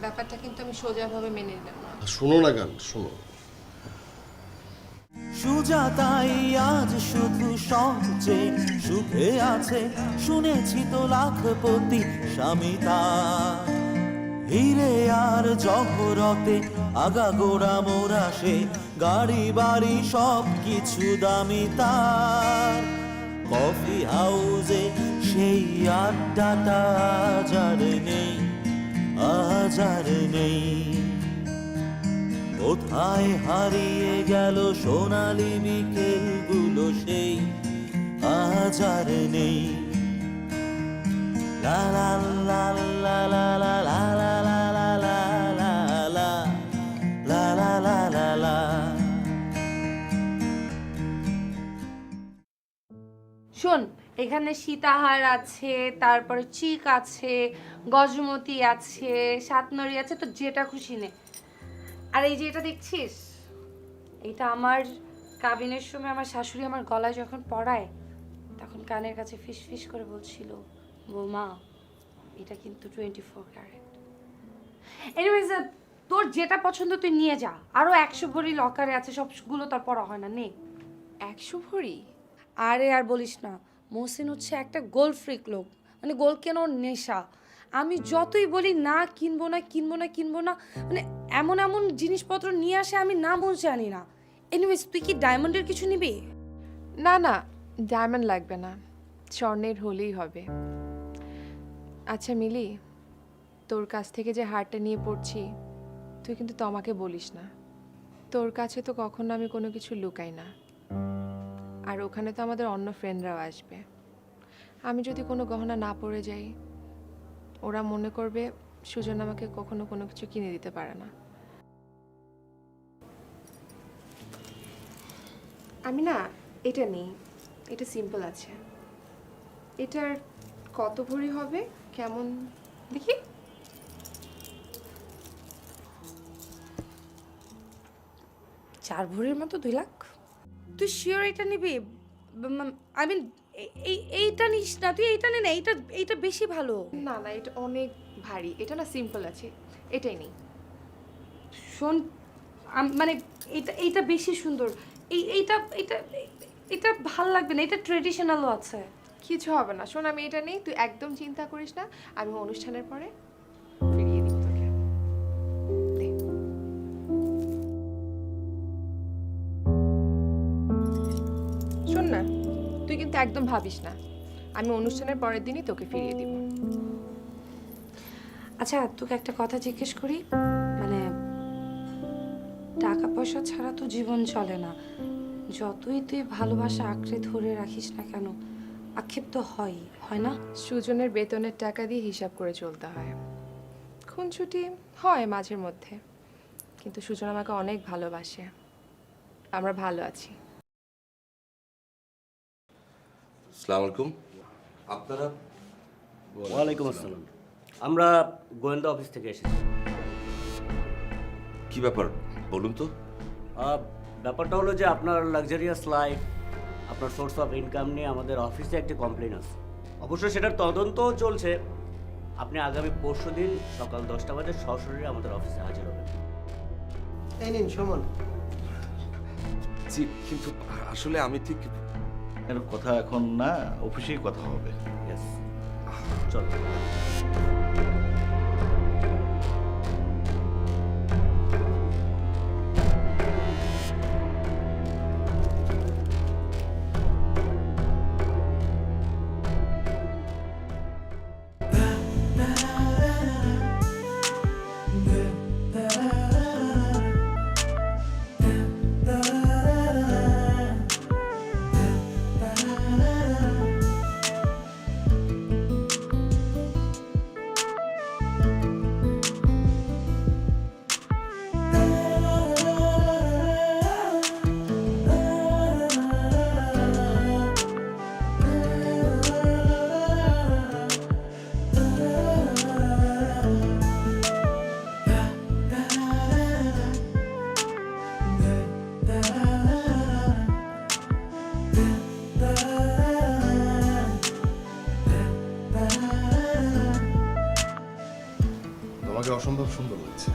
ব্যাপারটা কিন্তু আমি সোজাভাবে মেনে নিলাম না। আর শোনো না গান, শোনো। সুজাতাই আজ শুধু সবচেয়ে সুখে আছে, শুনেছি তো লাখপতি স্বামী তার। হিরে আর জহরতে আগাগোড়া মোরা সে, গাড়ি বাড়ি সব কিছু দামি তার। কফি হাউসে সেই আড্ডাটা আজ আর নেই, আজ আর নেই। কোথায় হারিয়ে গেল সোনালি বিকেলগুলো সেই, আজ আর নেই। লা লা লা লা লা লা লা লা লা লা লা লা লা লা লা লা লা। শোন, এখানে সীতাহার আছে, তারপরে চিক আছে, গজমতি আছে, সাতনরি আছে, তো যেটা খুশি নে। আর এই যে এটা দেখছিস, এটা আমার কাবিনের সময় আমার শাশুড়ি আমার গলায় যখন পরায় তখন কানের কাছে ফিস ফিস করে বলছিল, বৌমা এটা কিন্তু 24 ক্যারেট। এনিওয়েজ, তোর যেটা পছন্দ তুই নিয়ে যা। আরো 100 ভরি লকারে আছে, সবগুলো তোর পরা হয় না, নে। 100 ভরি? আরে আর বলিস না, মহসিন হচ্ছে একটা গোল্ড ফ্রিক লোক, মানে গোল্ড কেনার নেশা। আমি যতই বলি না কিনবো না কিনবো না কিনবো না, মানে এমন এমন জিনিসপত্র নিয়ে আসে আমি নামও জানি না। এনিওয়েজ, তুই কি ডায়মন্ডের কিছু নিবি? না না, ডায়মন্ড লাগবে না, স্বর্ণের হলেই হবে। আচ্ছা মিলি, তোর কাছ থেকে যে হারটা নিয়ে পড়ছি তুই কিন্তু তোমাকে বলিস না, তোর কাছে তো কখনো আমি কোনো কিছু লুকাই না। আর ওখানে তো আমাদের অন্য ফ্রেন্ডরাও আসবে। আমি যদি কোনো গহনা না পরে যাই, ওরা মনে করবে সুজন আমাকে কখনো কোনো কিছু কিনে দিতে পারে না। আমি না এটা নেই, এটা সিম্পল আছে। এটার কত ভরি হবে কেমন দেখি? চার ভরির মতো 2 লাখ? তুই শিওর এটা নিবি? আই মিন এইটা নিস না, তুই এইটা নে না, এইটা বেশি ভালো। না না, এটা অনেক ভারী, এটা না সিম্পল আছে, এটাই নেই। শোন, মানে এইটা বেশি সুন্দর। এইটা এটা এটা ভাল লাগবে না, এটা ট্রেডিশনালও আছে। কিছু হবে না, শোন আমি এটা নেই, তুই একদম চিন্তা করিস না। আমি অনুষ্ঠানের পরে ফিরিয়ে দিব তোকে। দে। শোন না, তুই কিন্তু একদম ভাবিস না, আমি অনুষ্ঠানের পরের দিনই তোকে ফিরিয়ে দিব। আচ্ছা, তোকে একটা কথা জিজ্ঞেস করি, মানে টাকা পয়সা ছাড়া তো জীবন চলে না। যতই তুই ভালোবাসা আঁকড়ে ধরে রাখিস না কেন, আক্ষেপ তো হয় না? সুজনের বেতনের টাকা দিয়ে হিসাব করে চলতে হয়। খুনছুটি হয় মাঝের মধ্যে, কিন্তু সুজন আমাকে অনেক ভালোবাসে, আমরা ভালো আছি। আসসালামু আলাইকুম। আপনারা? ওয়ালাইকুম আসসালাম। আমরা গোয়েন্দা অফিস থেকে এসেছি। কি ব্যাপার বলুন তো? ব্যাপারটা হলো যে আপনার লাক্সারিয়াস লাইফ, আপনার সোর্স অফ ইনকাম নিয়ে আমাদের অফিসে একটি কমপ্লেন আছে। অবশ্য সেটার তদন্তও চলছে। আপনি আগামী পরশুদিন সকাল 10টা বাজে সরাসরি আমাদের অফিসে হাজির হবেন। এই নিন সুমন। জি, কিন্তু আসলে আমি ঠিক এর কথা এখন না, অফিসেই কথা হবে। ইয়েস, চল। তোমাকে অসম্ভব সুন্দর লাগছে।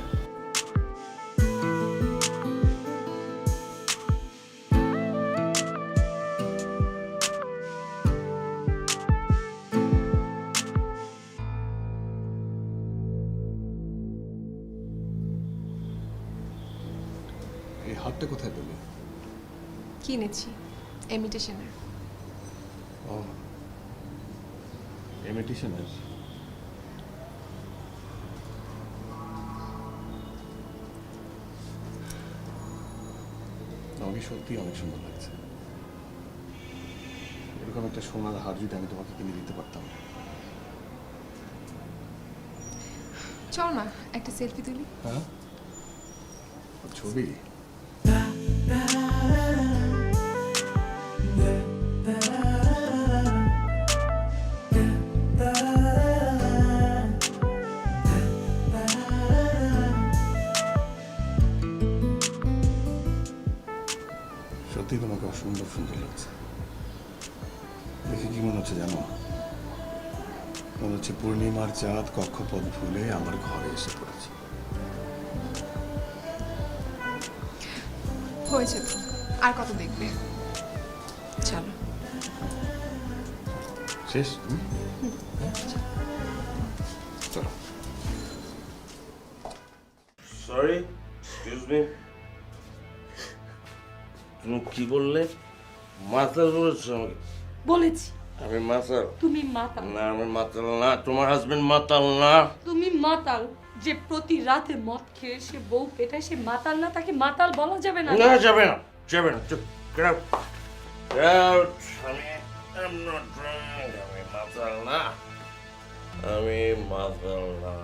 এই হাতটা কোথায় পেলে? কিনেছি ইমিটেশনের। ও, ইমিটেশনের। আমাকে সত্যি অনেক সুন্দর লাগছে। এরকম একটা সোনার হার যদি আমি তোমাকে কিনে দিতে পারতাম। চল না একটা সেলফি তুলি। হ্যাঁ, ছবি? সত্যি তোমাকে অসম্ভব সুন্দর লাগছে। দেখে কি মনে হচ্ছে জানো? মনে হচ্ছে পূর্ণিমার চাঁদ কক্ষপথ ভুলে আমার ঘরে এসে পড়েছে। হয়েছে তো, আর কত দেখবে? চলো। শেষ? চলো। সরি, এক্সকিউজ মি, তুমি কি বললে? মাতাল বলেছো আমাকে? বলেছি আমি মাতাল? তুমি মাতাল। না, আমি মাতাল না। তোমার হাজবেন্ড মাতাল না। তুমি মাতাল। যে প্রতি রাতে মদ খেয়ে সে বউ পেটায়, সে মাতাল না? তাকে মাতাল বলা যাবে না? না, যাবে না, যাবে না, চুপ, get out. Get out. I'm not drunk. আমি মাতাল না, আমি মাতাল না,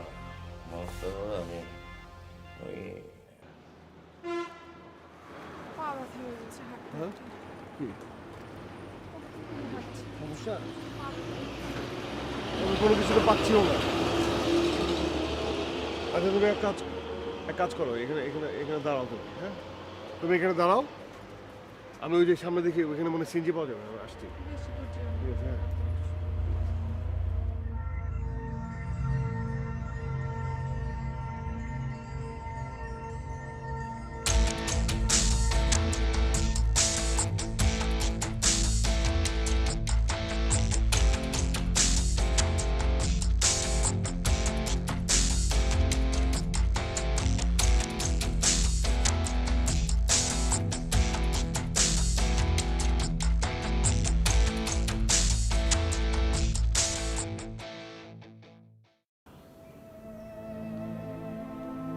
মাতাল আমি ওই পা ব্যথা হয়ে গেছে, হাঁটতে হাঁটতে। সমস্যা আমি কোনো কিছু তো পাচ্ছিও না। আচ্ছা তুমি এক কাজ করো, এখানে এখানে এখানে দাঁড়াও তুমি। হ্যাঁ, তুমি এখানে দাঁড়াও, আমি ওই যে সামনে দেখি ওইখানে মনে সিনজি পাওয়া যাবে, আমি আসছি। ঠিক আছে, হ্যাঁ।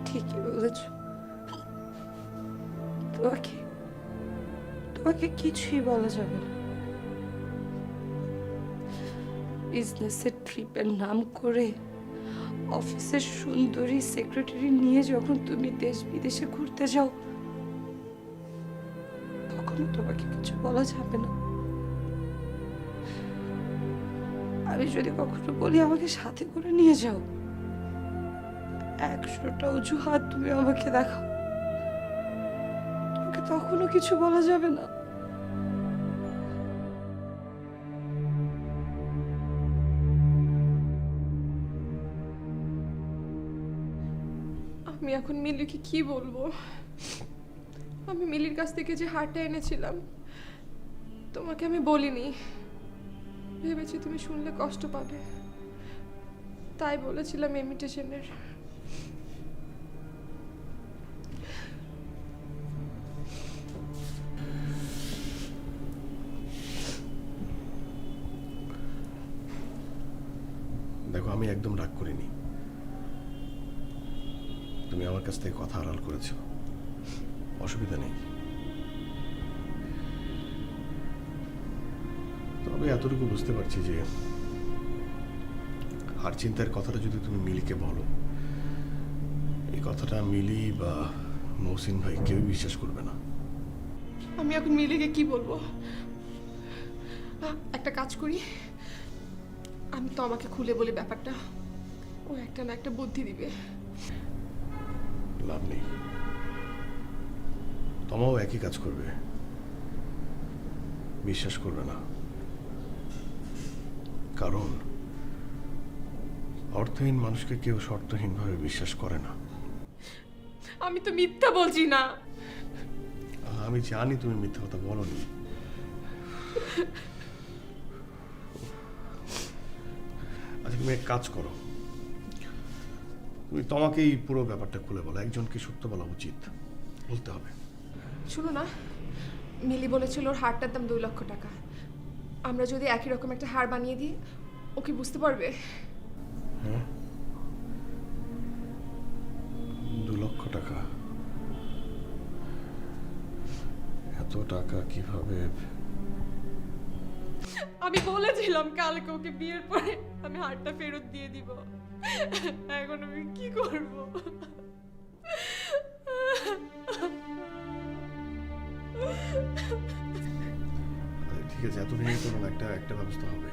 ঠিকই বলেছ। তোমাকে তোমাকে কিছুই বলা যাবে না। বিজনেসের ট্রিপের নাম করে অফিসের সুন্দরী সেক্রেটারি নিয়ে যখন তুমি দেশ বিদেশে ঘুরতে যাও, তখনও তোমাকে কিছু বলা যাবে না। আমি যদি কখনো বলি আমাকে সাথে করে নিয়ে যাও, 100টা অজুহাত তুমি আমাকে দেখাও, তোমাকে তখনও কিছু বলা যাবে না। আমি এখন মিলিকে কি বলবো? আমি মিলির কাছ থেকে যে হারটা এনেছিলাম তোমাকে আমি বলিনি, ভেবেছি তুমি শুনলে কষ্ট পাবে, তাই বলেছিলাম ইমিটেশনের। দেখো, আমি একদম রাগ করিনি। তুমি আমার কাছ থেকে কথা আড়াল করেছো, অসুবিধা নেই। তবে এতটুকু বুঝতে পারছি যে হার চিন্তার কথাটা যদি তুমি মিলিকে বলো, এই কথাটা মিলি বা মহসিন ভাই কেউ বিশ্বাস করবে না। আমি এখন মিলিকে কি বলবো? একটা কাজ করি, আমি তো আমাকে খুলে বলি ব্যাপারটা, ও একটা না একটা বুদ্ধি দিবে। লাভ নেই, তোমাও একই কাজ করবে, বিশ্বাস করবে না। কারণ অর্থহীন মানুষকে কেউ শর্তহীনভাবে বিশ্বাস করে না। আমি তো মিথ্যা বলছি না। আমি জানি তুমি মিথ্যা কথা বলোনি। আচ্ছা, তুমি এক কাজ করো, তুমি তোমাকেই পুরো ব্যাপারটা খুলে বলো। একজনকে সত্য বলা উচিত, বলতে হবে। শুনো না, মিলি বলেছিল ওর হারটার দাম 2 লক্ষ টাকা। আমরা যদি একই রকম একটা হার বানিয়ে দিই, ও কি বুঝতে পারবে? হ্যাঁ, 2 লক্ষ টাকা? এত টাকা কিভাবে? আমি বলেছিলাম কালকে ওকে বিয়ের পরে আমি হারটা ফেরত দিয়ে দিব। এখন আমি কি করব? ঠিক আছে, এত ভেঙে কোনো একটা ব্যবস্থা হবে।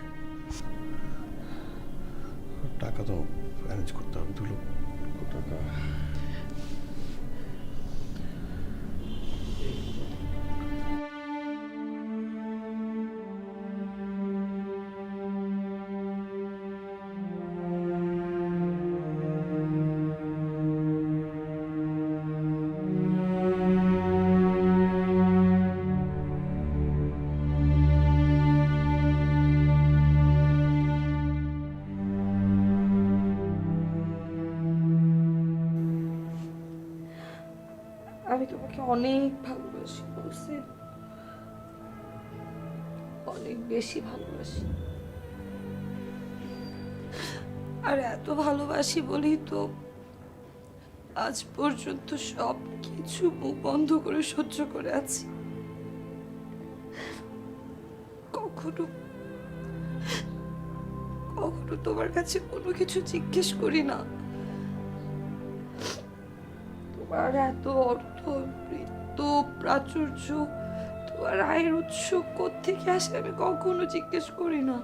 টাকা তো অ্যারেঞ্জ করতে হবে, 2 লক্ষ টাকা। আমি তোমাকে অনেক ভালোবাসি বলছি, অনেক বেশি ভালোবাসি। আর এত ভালোবাসি বলি তো আজ পর্যন্ত সব কিছু মুখ বন্ধ করে সহ্য করে আছি। কখনো কখনো তোমার কাছে কোনো কিছু জিজ্ঞেস করি না। তোমার এত অর্থ, বৃত্ত, প্রাচুর্য, তোমার আয়ের উৎস কোত্থেকে আসে আমি কখনো জিজ্ঞেস করি না।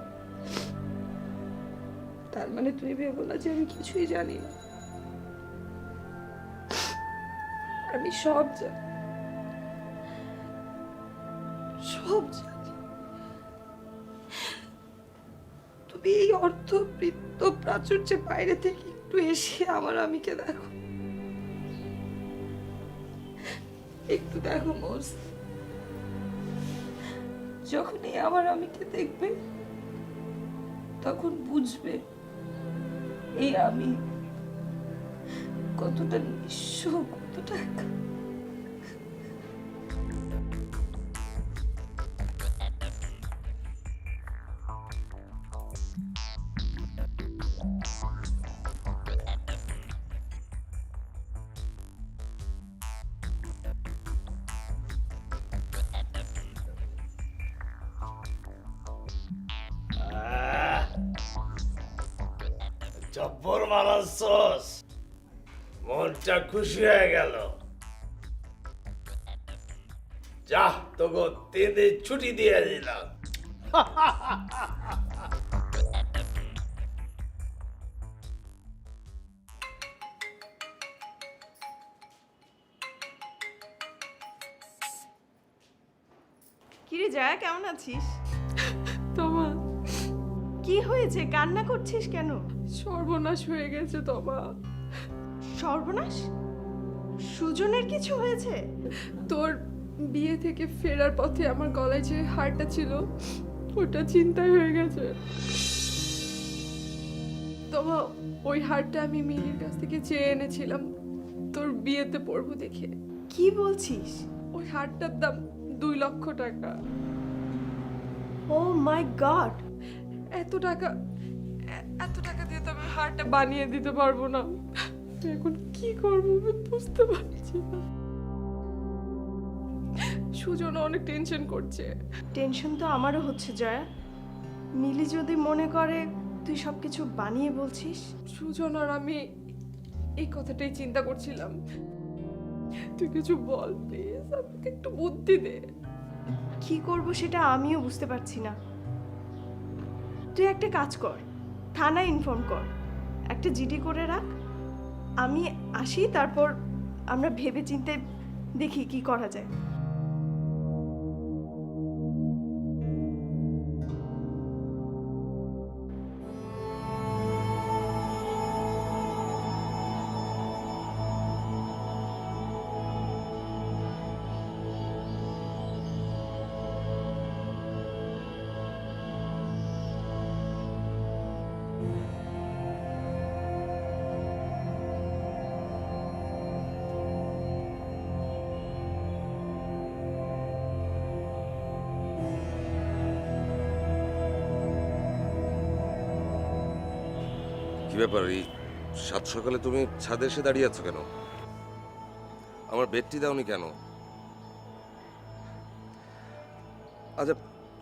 তার মানে তুমি ভেবো না যে আমি কিছুই জানি না। আমি সব জানি, সব জানি। তুমি এই অর্থ, বৃত্ত, প্রাচুর্যের বাইরে থেকে একটু এসে আমার আমিকে দেখো, একটু দেখো মোস। যখনই আমার আমিকে দেখবে তখন বুঝবে এই আমি কতটা নিঃস্ব, কতটা একা। জব্বর মারাচ্ছস, মনটা খুশি হয়ে গেল। যা, তোকে 3 দিন ছুটি দিয়ে দিলাম। কিরে জয়া, কেমন আছিস? তোমা, কি হয়েছে, কান্না করছিস কেন? সর্বনাশ হয়ে গেছে তোমা। সর্বনাশ? সুজনের কিছু হয়েছে? তোর বিয়ে থেকে ফেরার পথে আমার গলায় যে হারটা ছিল ওটা চিন্তায় হয়ে গেছে তোমা। ওই হারটা আমি মিলির কাছ থেকে চেয়ে এনেছিলাম তোর বিয়েতে পরবো দেখে। কি বলছিস? ওই হারটার দাম 2 লক্ষ টাকা। ও মাই গড! এত টাকা দিয়ে তো আমি হারটা বানিয়ে দিতে পারবো না। এখন কি করবো আমি বুঝতে পারছি না। সুজন অনেক টেনশন করছে। টেনশন তো আমারও হচ্ছে জয়া। মিলি যদি মনে করে তুই সবকিছু বানিয়ে বলছিস। সুজন আর আমি এই কথাটাই চিন্তা করছিলাম। তুই কিছু বল প্লিজ, আমাকে একটু বুদ্ধি দে। কি করব সেটা আমিও বুঝতে পারছি না। তুই একটা কাজ কর, থানায় ইনফর্ম কর, একটা জিডি করে রাখ। আমি আসি, তারপর আমরা ভেবে চিন্তে দেখি কি করা যায়। কি ব্যাপার, এই সাত সকালে তুমি ছাদে এসে দাঁড়িয়ে আছো কেন? আমার বেডটি দাওনি কেন? আচ্ছা,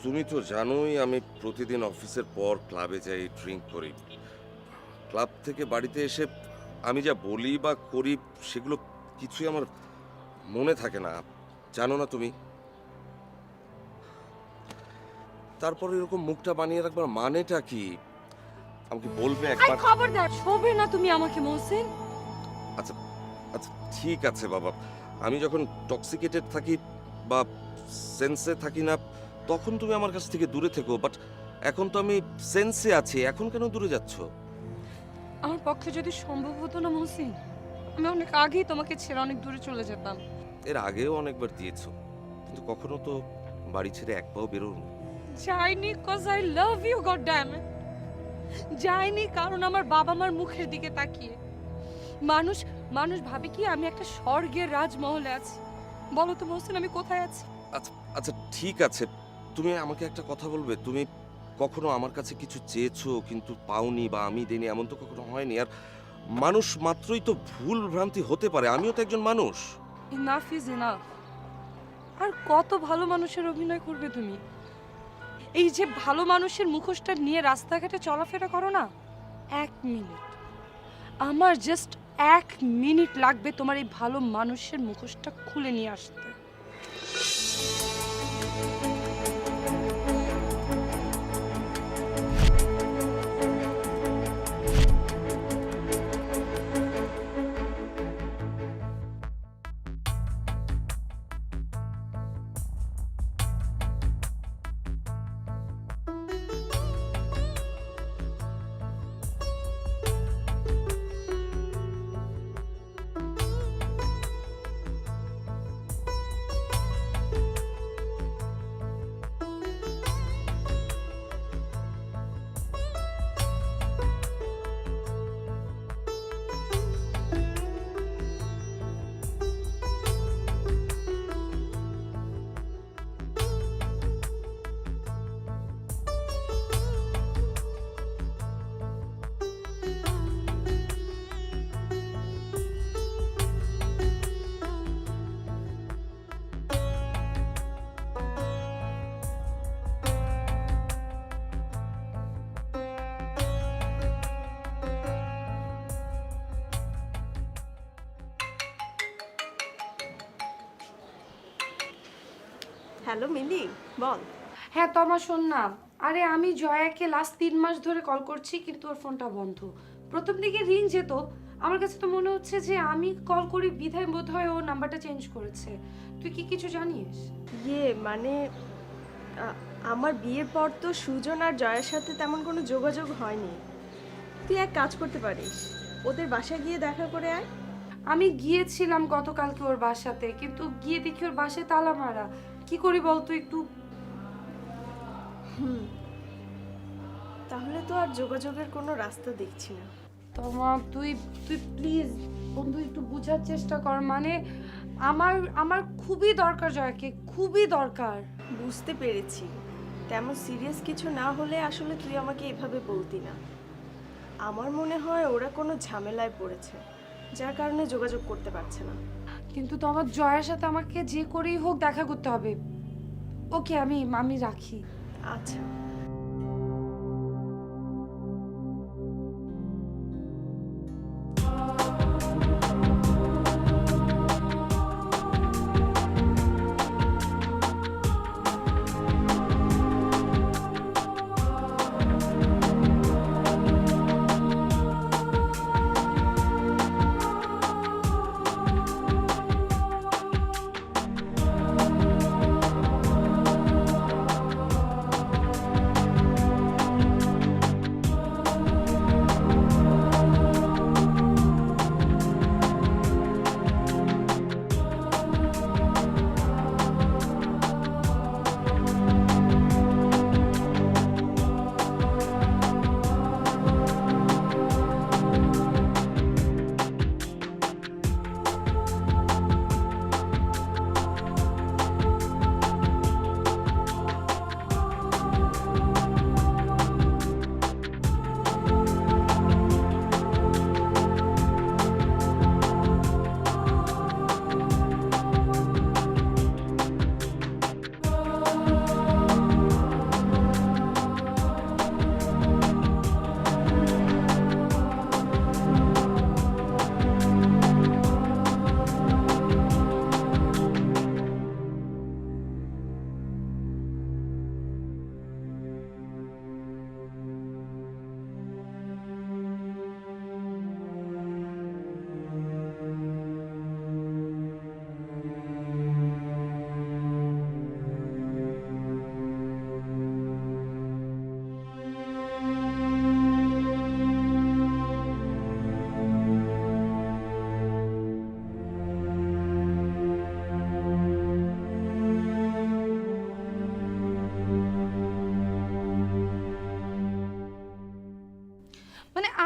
তুমি তো জানোই আমি প্রতিদিন অফিসের পর ক্লাবে যাই, ড্রিঙ্ক করি। ক্লাব থেকে বাড়িতে এসে আমি যা বলি বা করি সেগুলো কিছুই আমার মনে থাকে না, জানো না তুমি? তারপর এরকম মুখটা বানিয়ে রাখবার মানেটা কি আমাকে বলবে একবার? খবরদার শোবে না তুমি আমাকে মহসিন। আচ্ছা আচ্ছা ঠিক আছে বাবা, আমি যখন টক্সিকেটেড থাকি বা সেন্সে থাকি না তখন তুমি আমার কাছ থেকে দূরে থেকো, বাট এখন তো আমি সেন্সে আছি, এখন কেন দূরে যাচ্ছ? আমার পক্ষে যদি সম্ভব হতো না মহসিন, আমি অনেক আগেই তোমাকে ছেড়ে অনেক দূরে চলে যেতাম। এর আগেও অনেকবার দিয়েছো, কিন্তু কখনো তো বাড়ি ছেড়ে এক পাও বেরোনি। যাইনি cause I love you, god damn it. যাইনি কারণ আমার বাবা মার মুখের দিকে তাকিয়ে মানুষ মানুষ ভাবে কি আমি একটা স্বর্গের রাজমহলে আছি। বলো তো মহসিন, আমি কোথায় আছি? আচ্ছা আচ্ছা ঠিক আছে, তুমি আমাকে একটা কথা বলবে, তুমি কখনো আমার কাছে কিছু চেয়েছো কিন্তু পাওনি বা আমি দেইনি, এমন তো কখনো হয়নি। আর মানুষ মাত্রই তো ভুল ভ্রান্তি হতে পারে, আমিও তো একজন মানুষ। Enough is enough. আর কত ভালো মানুষের অভিনয় করবে তুমি? এই যে ভালো মানুষের মুখোশটা নিয়ে রাস্তাঘাটে চলাফেরা করো না, 1 মিনিট, আমার জাস্ট 1 মিনিট লাগবে তোমার এই ভালো মানুষের মুখোশটা খুলে নিয়ে আসতে। হ্যালো মিলি, বল। হ্যাঁ তমা শোন না, আরে আমি জয়াকে লাস্ট 3 মাস ধরে কল করছি কিন্তু ওর ফোনটা বন্ধ। প্রথম দিকে রিং যেত, আমার কাছে তো মনে হচ্ছে যে আমি কল করি বিধায় বোধ হয় ও নাম্বারটা চেঞ্জ করেছে। তুই কি কিছু জানিস? মানে আমার বিয়ের পর তো সুজন আর জয়ের সাথে তেমন কোনো যোগাযোগ হয়নি। তুই এক কাজ করতে পারিস, ওদের বাসায় গিয়ে দেখা করে আয়। আমি গিয়েছিলাম গতকালকে ওর বাসাতে, কিন্তু গিয়ে দেখি ওর বাসায় তালা মারা। কি করি বলতো একটু? তাহলে তো আর যোগাযোগের কোনো রাস্তা দেখছি না। তোমা তুই তুই প্লিজ বন্ধু একটু বোঝার চেষ্টা কর। মানে আমার খুবই দরকার জয়াকে, খুবই দরকার। বুঝতে পেরেছি, তেমন সিরিয়াস কিছু না হলে আসলে তুই আমাকে এভাবে বলতি না। আমার মনে হয় ওরা কোনো ঝামেলায় পড়েছে, যার কারণে যোগাযোগ করতে পারছে না। কিন্তু তোমার জয়ের সাথে আমাকে যে করেই হোক দেখা করতে হবে। ওকে, আমি রাখি। আচ্ছা।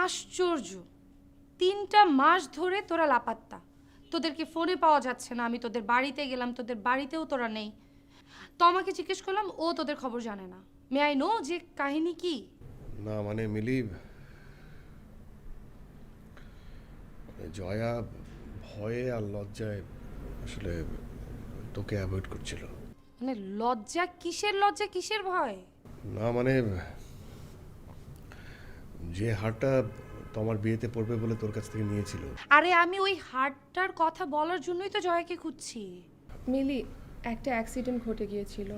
আশ্চর্য, 3টা মাস ধরে তোরা লাপাত্তা। তোদেরকে ফোনে পাওয়া যাচ্ছে না, আমি তোদের বাড়িতে গেলাম, তোদের বাড়িতেও তোরা নেই। তো আমাকে জিজ্ঞেস করলাম, ও তোদের খবর জানে না। মে আই নো যে কাহিনী কি? না মানে মিলি, জয়া ভয়ে আর লজ্জায় আসলে তোকে অ্যাভয়েড করছিল। মানে লজ্জা কিসের ভয়? না মানে যে হারটা তোমার বিয়েতে পড়বে বলে তোর কাছ থেকে নিয়েছিল। আরে আমি ওই হারটার কথা বলার জন্যই তো জয়াকে খুঁজছি। মিলি, একটা অ্যাক্সিডেন্ট ঘটে গিয়েছিল,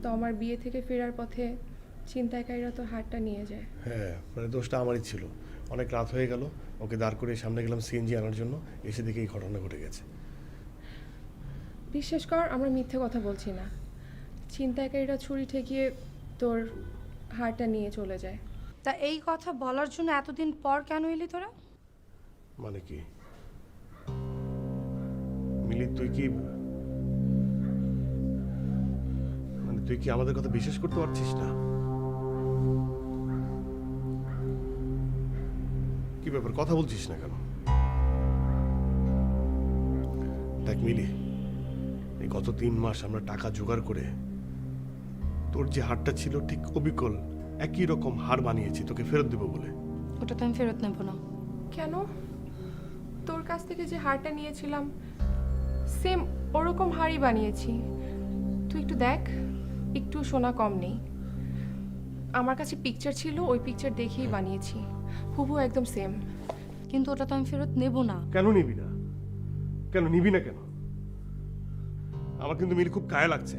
তো আমার বিয়ে থেকে ফেরার পথে ছিনতাইকারীরা তো হারটা নিয়ে যায়। হ্যাঁ মানে দোষটা আমারই ছিল। অনেক রাত হয়ে গেল, ওকে দাঁড় করে সামনে গেলাম সিএনজি আনার জন্য, এসে দেখে এই ঘটনা ঘটে গেছে। বিশ্বাস কর, আমরা মিথ্যে কথা বলছি না। ছিনতাইকারীরা ছুরি ঠেকিয়ে তোর হারটা নিয়ে চলে যায়। তা এই কথা বলার জন্য এতদিন পর কেন এলি তোরা? মানে কি মিলি, তুই কি আমাদের কথা বিশ্বাস করতে পারছিস না? কি ব্যাপার, কথা বলছিস না কেন? দেখ মিলি, এই গত 3 মাস আমরা টাকা জোগাড় করে তোর যে হারটা ছিল ঠিক অবিকল একই রকম হার বানিয়েছি তোকে ফেরত দেবো বলে। ওটা তো আমি ফেরত নেব না। কেন? তোর কাছ থেকে যে হারটা নিয়েছিলাম সেম ওরকম হারই বানিয়েছি। তুই একটু দেখ, একটু সোনা কম নেই। আমার কাছে পিকচার ছিল, ওই পিকচার দেখেই বানিয়েছি, হুবহু একদম সেম। কিন্তু ওটা তো আমি ফেরত নেব না। কেন নিবি না? কেন নিবি না কেন? আমার কিন্তু মিলি খুব গায়ে লাগছে,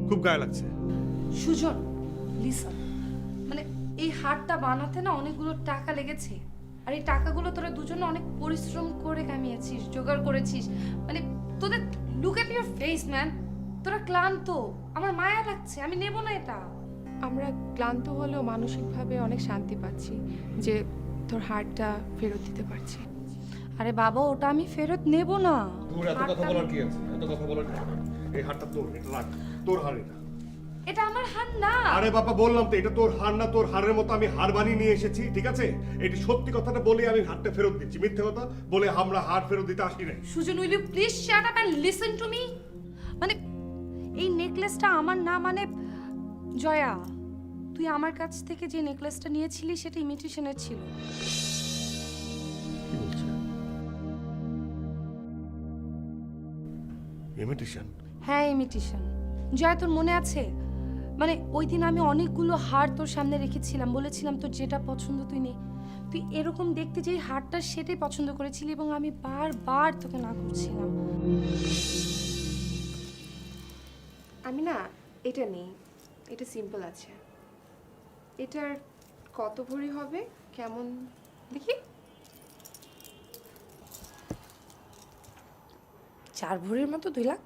খুব গায়ে লাগছে। সুজন, লিসন, মানে এই হারটা বানাতে না অনেকগুলো টাকা লেগেছে, আর এই টাকাগুলো তোরা দুজনে অনেক পরিশ্রম করে কামিয়েছিস, জোগাড় করেছিস। মানে তোদের look at your face man, তোরা ক্লান্ত, আমার মায়া লাগছে, আমি নেব না এটা। আমরা ক্লান্ত হলেও মানসিকভাবে অনেক শান্তি পাচ্ছি যে তোর হারটা ফেরত দিতে পারছি। আরে বাবা, ওটা আমি ফেরত নেব না। তোর এত কথা বলার কি আছে? এত কথা বলার কি? এই হারটা তোর, এটা রাখ, তোর হার এটা। এটা আমার হার না। আরে বাবা বললাম তো এটা তোর হার না, তোর হারের মতো আমি হার বানিয়ে নিয়ে এসেছি, ঠিক আছে? এটি সত্যি কথাটা বলে আমি হারটা ফেরত দিচ্ছি, মিথ্যে কথা বলে আমরা হার ফেরত দিতে আসি নাই। Sujan, will you please shut up and listen to me? মানে এই নেকলেসটা আমার না, মানে জয়া, তুই আমার কাছ থেকে যে নেকলেসটা নিয়েছিলি সেটা ইমিটেশনের ছিল। কি বলছিস? ইমিটেশন? হ্যাঁ, ইমিটেশন। জয়া, তোর মনে আছে? মানে ওই দিন আমি অনেকগুলো হার তোর সামনে রেখেছিলাম, বলেছিলাম তোর যেটা পছন্দ তুই নে। তুই এরকম দেখতে যেই হারটা সেটাই পছন্দ করেছিলি এবং আমি বারবার তোকে না করছিলাম। আমি না এটা নেই, এটা সিম্পল আছে। এটার কত ভরি হবে কেমন দেখি? 4 ভরির মতো 2 লাখ।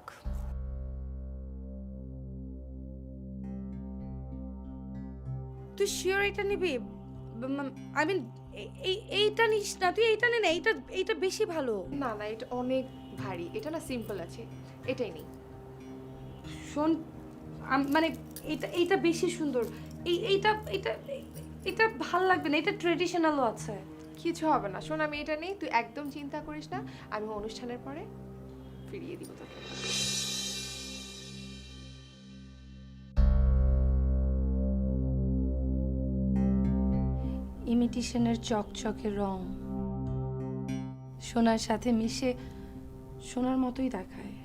তুই শিওর এটা নিবি? আই মিন এইটা নিস না, তুই এইটা নে না, এইটা বেশি ভালো। না না, এটা অনেক ভারী, এটা না সিম্পল আছে, এটাই নেই। শোন, মানে এইটা বেশি সুন্দর, এইটা ভাল লাগবে না, এটা ট্রেডিশনালও আছে। কিছু হবে না, শোন আমি এটা নেই, তুই একদম চিন্তা করিস না, আমি অনুষ্ঠানের পরে ফিরিয়ে দিব তোকে। ইমিটেশনের চকচকে রং সোনার সাথে মিশে সোনার মতোই দেখায়।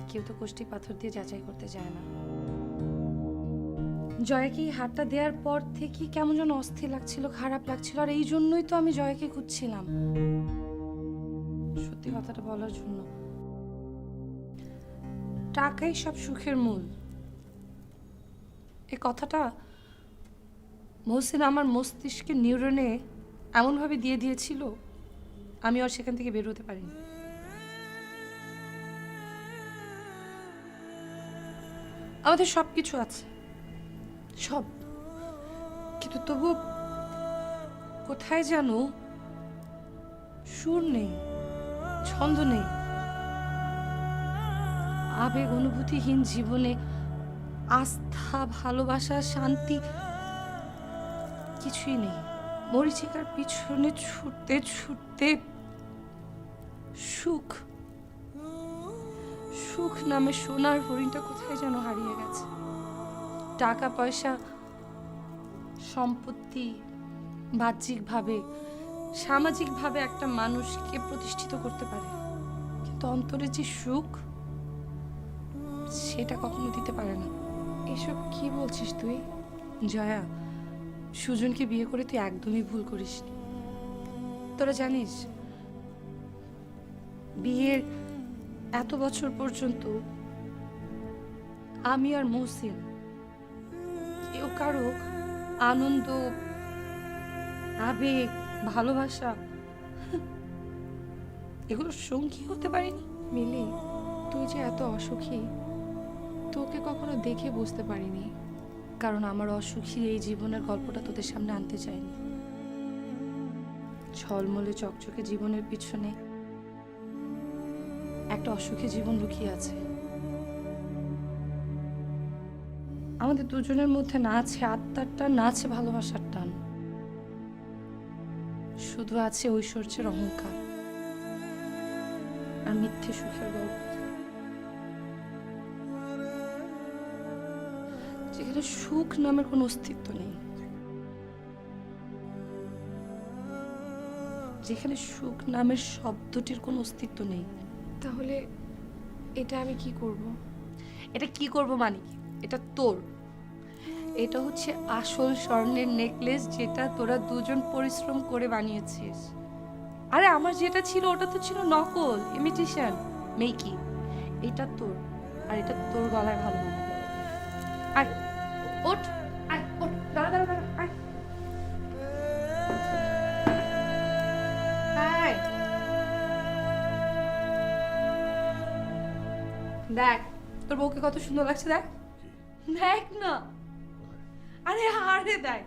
কেউ তো কষ্টি পাথর দিয়ে যাচাই করতে যায় না। জয়াকে এই হারটা দেওয়ার পর থেকে কেমন যেন অস্থির লাগছিল, খারাপ লাগছিল, আর এই জন্যই তো আমি জয়াকে খুঁজছিলাম, সত্যি কথাটা বলার জন্য। টাকাই সব সুখের মূল, এই কথাটা মহসিন আমার মস্তিষ্কে নিউরনে এমনভাবে দিয়ে দিয়েছিল আমি আর সেখান থেকে বের হতে পারিনি। আমাদের সব কিছু আছে, সব, কিন্তু তবু কোথায় যেন সুর নেই, ছন্দ নেই। আবেগ অনুভূতিহীন জীবনে আস্থা, ভালোবাসা, শান্তি কিছুই নেই। মরীচিকার পিছনে ছুটতে ছুটতে সুখ সুখ নামে সোনার হরিণটা কোথায় যেন হারিয়ে গেছে। টাকা পয়সা, সম্পত্তি, বাহ্যিকভাবে সামাজিকভাবে একটা মানুষকে প্রতিষ্ঠিত করতে পারে, কিন্তু অন্তরে যে সুখ সেটা কখনো দিতে পারে না। এসব কি বলছিস তুই? জয়া, সুজনকে বিয়ে করে তুই একদমই ভুল করিসনি। তোরা জানিস, বিয়ের এত বছর পর্যন্ত আমি আর মহসিন কেউ কারো আনন্দ, আবেগ, ভালোবাসা এগুলো সঙ্গী হতে পারিনি। মিলি, তুই যে এত অসুখী, তোকে কখনো দেখে বুঝতে পারিনি। কারণ আমার অসুখী এই জীবনের গল্পটা তোদের সামনে আনতে চাইনি। ঝলমলে চকচকে জীবনের পিছনে একটা অসুখী জীবন লুকিয়ে আছে। আমাদের দুজনের মধ্যে না আছে আত্মার টান, না আছে ভালোবাসার টান, শুধু আছে ঐশ্বর্যের অহংকার আর মিথ্যে সুখের গল্প, যেখানে সুখ নামের কোনো অস্তিত্ব নেই, যেখানে সুখ নামের শব্দটির কোনো অস্তিত্ব নেই। তাহলে এটা আমি কি করব? এটা কি করব মানে কি? এটা তোর, এটা হচ্ছে আসল স্বর্ণের নেকলেস, যেটা তোরা দুজন পরিশ্রম করে বানিয়েছিস। আরে আমার যেটা ছিল ওটা তো ছিল নকল, ইমিটেশন, মেকি। এটা তোর, আর এটা তোর গলায় ভালো মানাবে। আয় ওঠ, আয় ওঠ, দাঁড়া দাঁড়া দাঁড়া, আয় আয়। দেখ তোর বউকে কত সুন্দর লাগছে, দেখ দেখ না, আরে আরে দেখ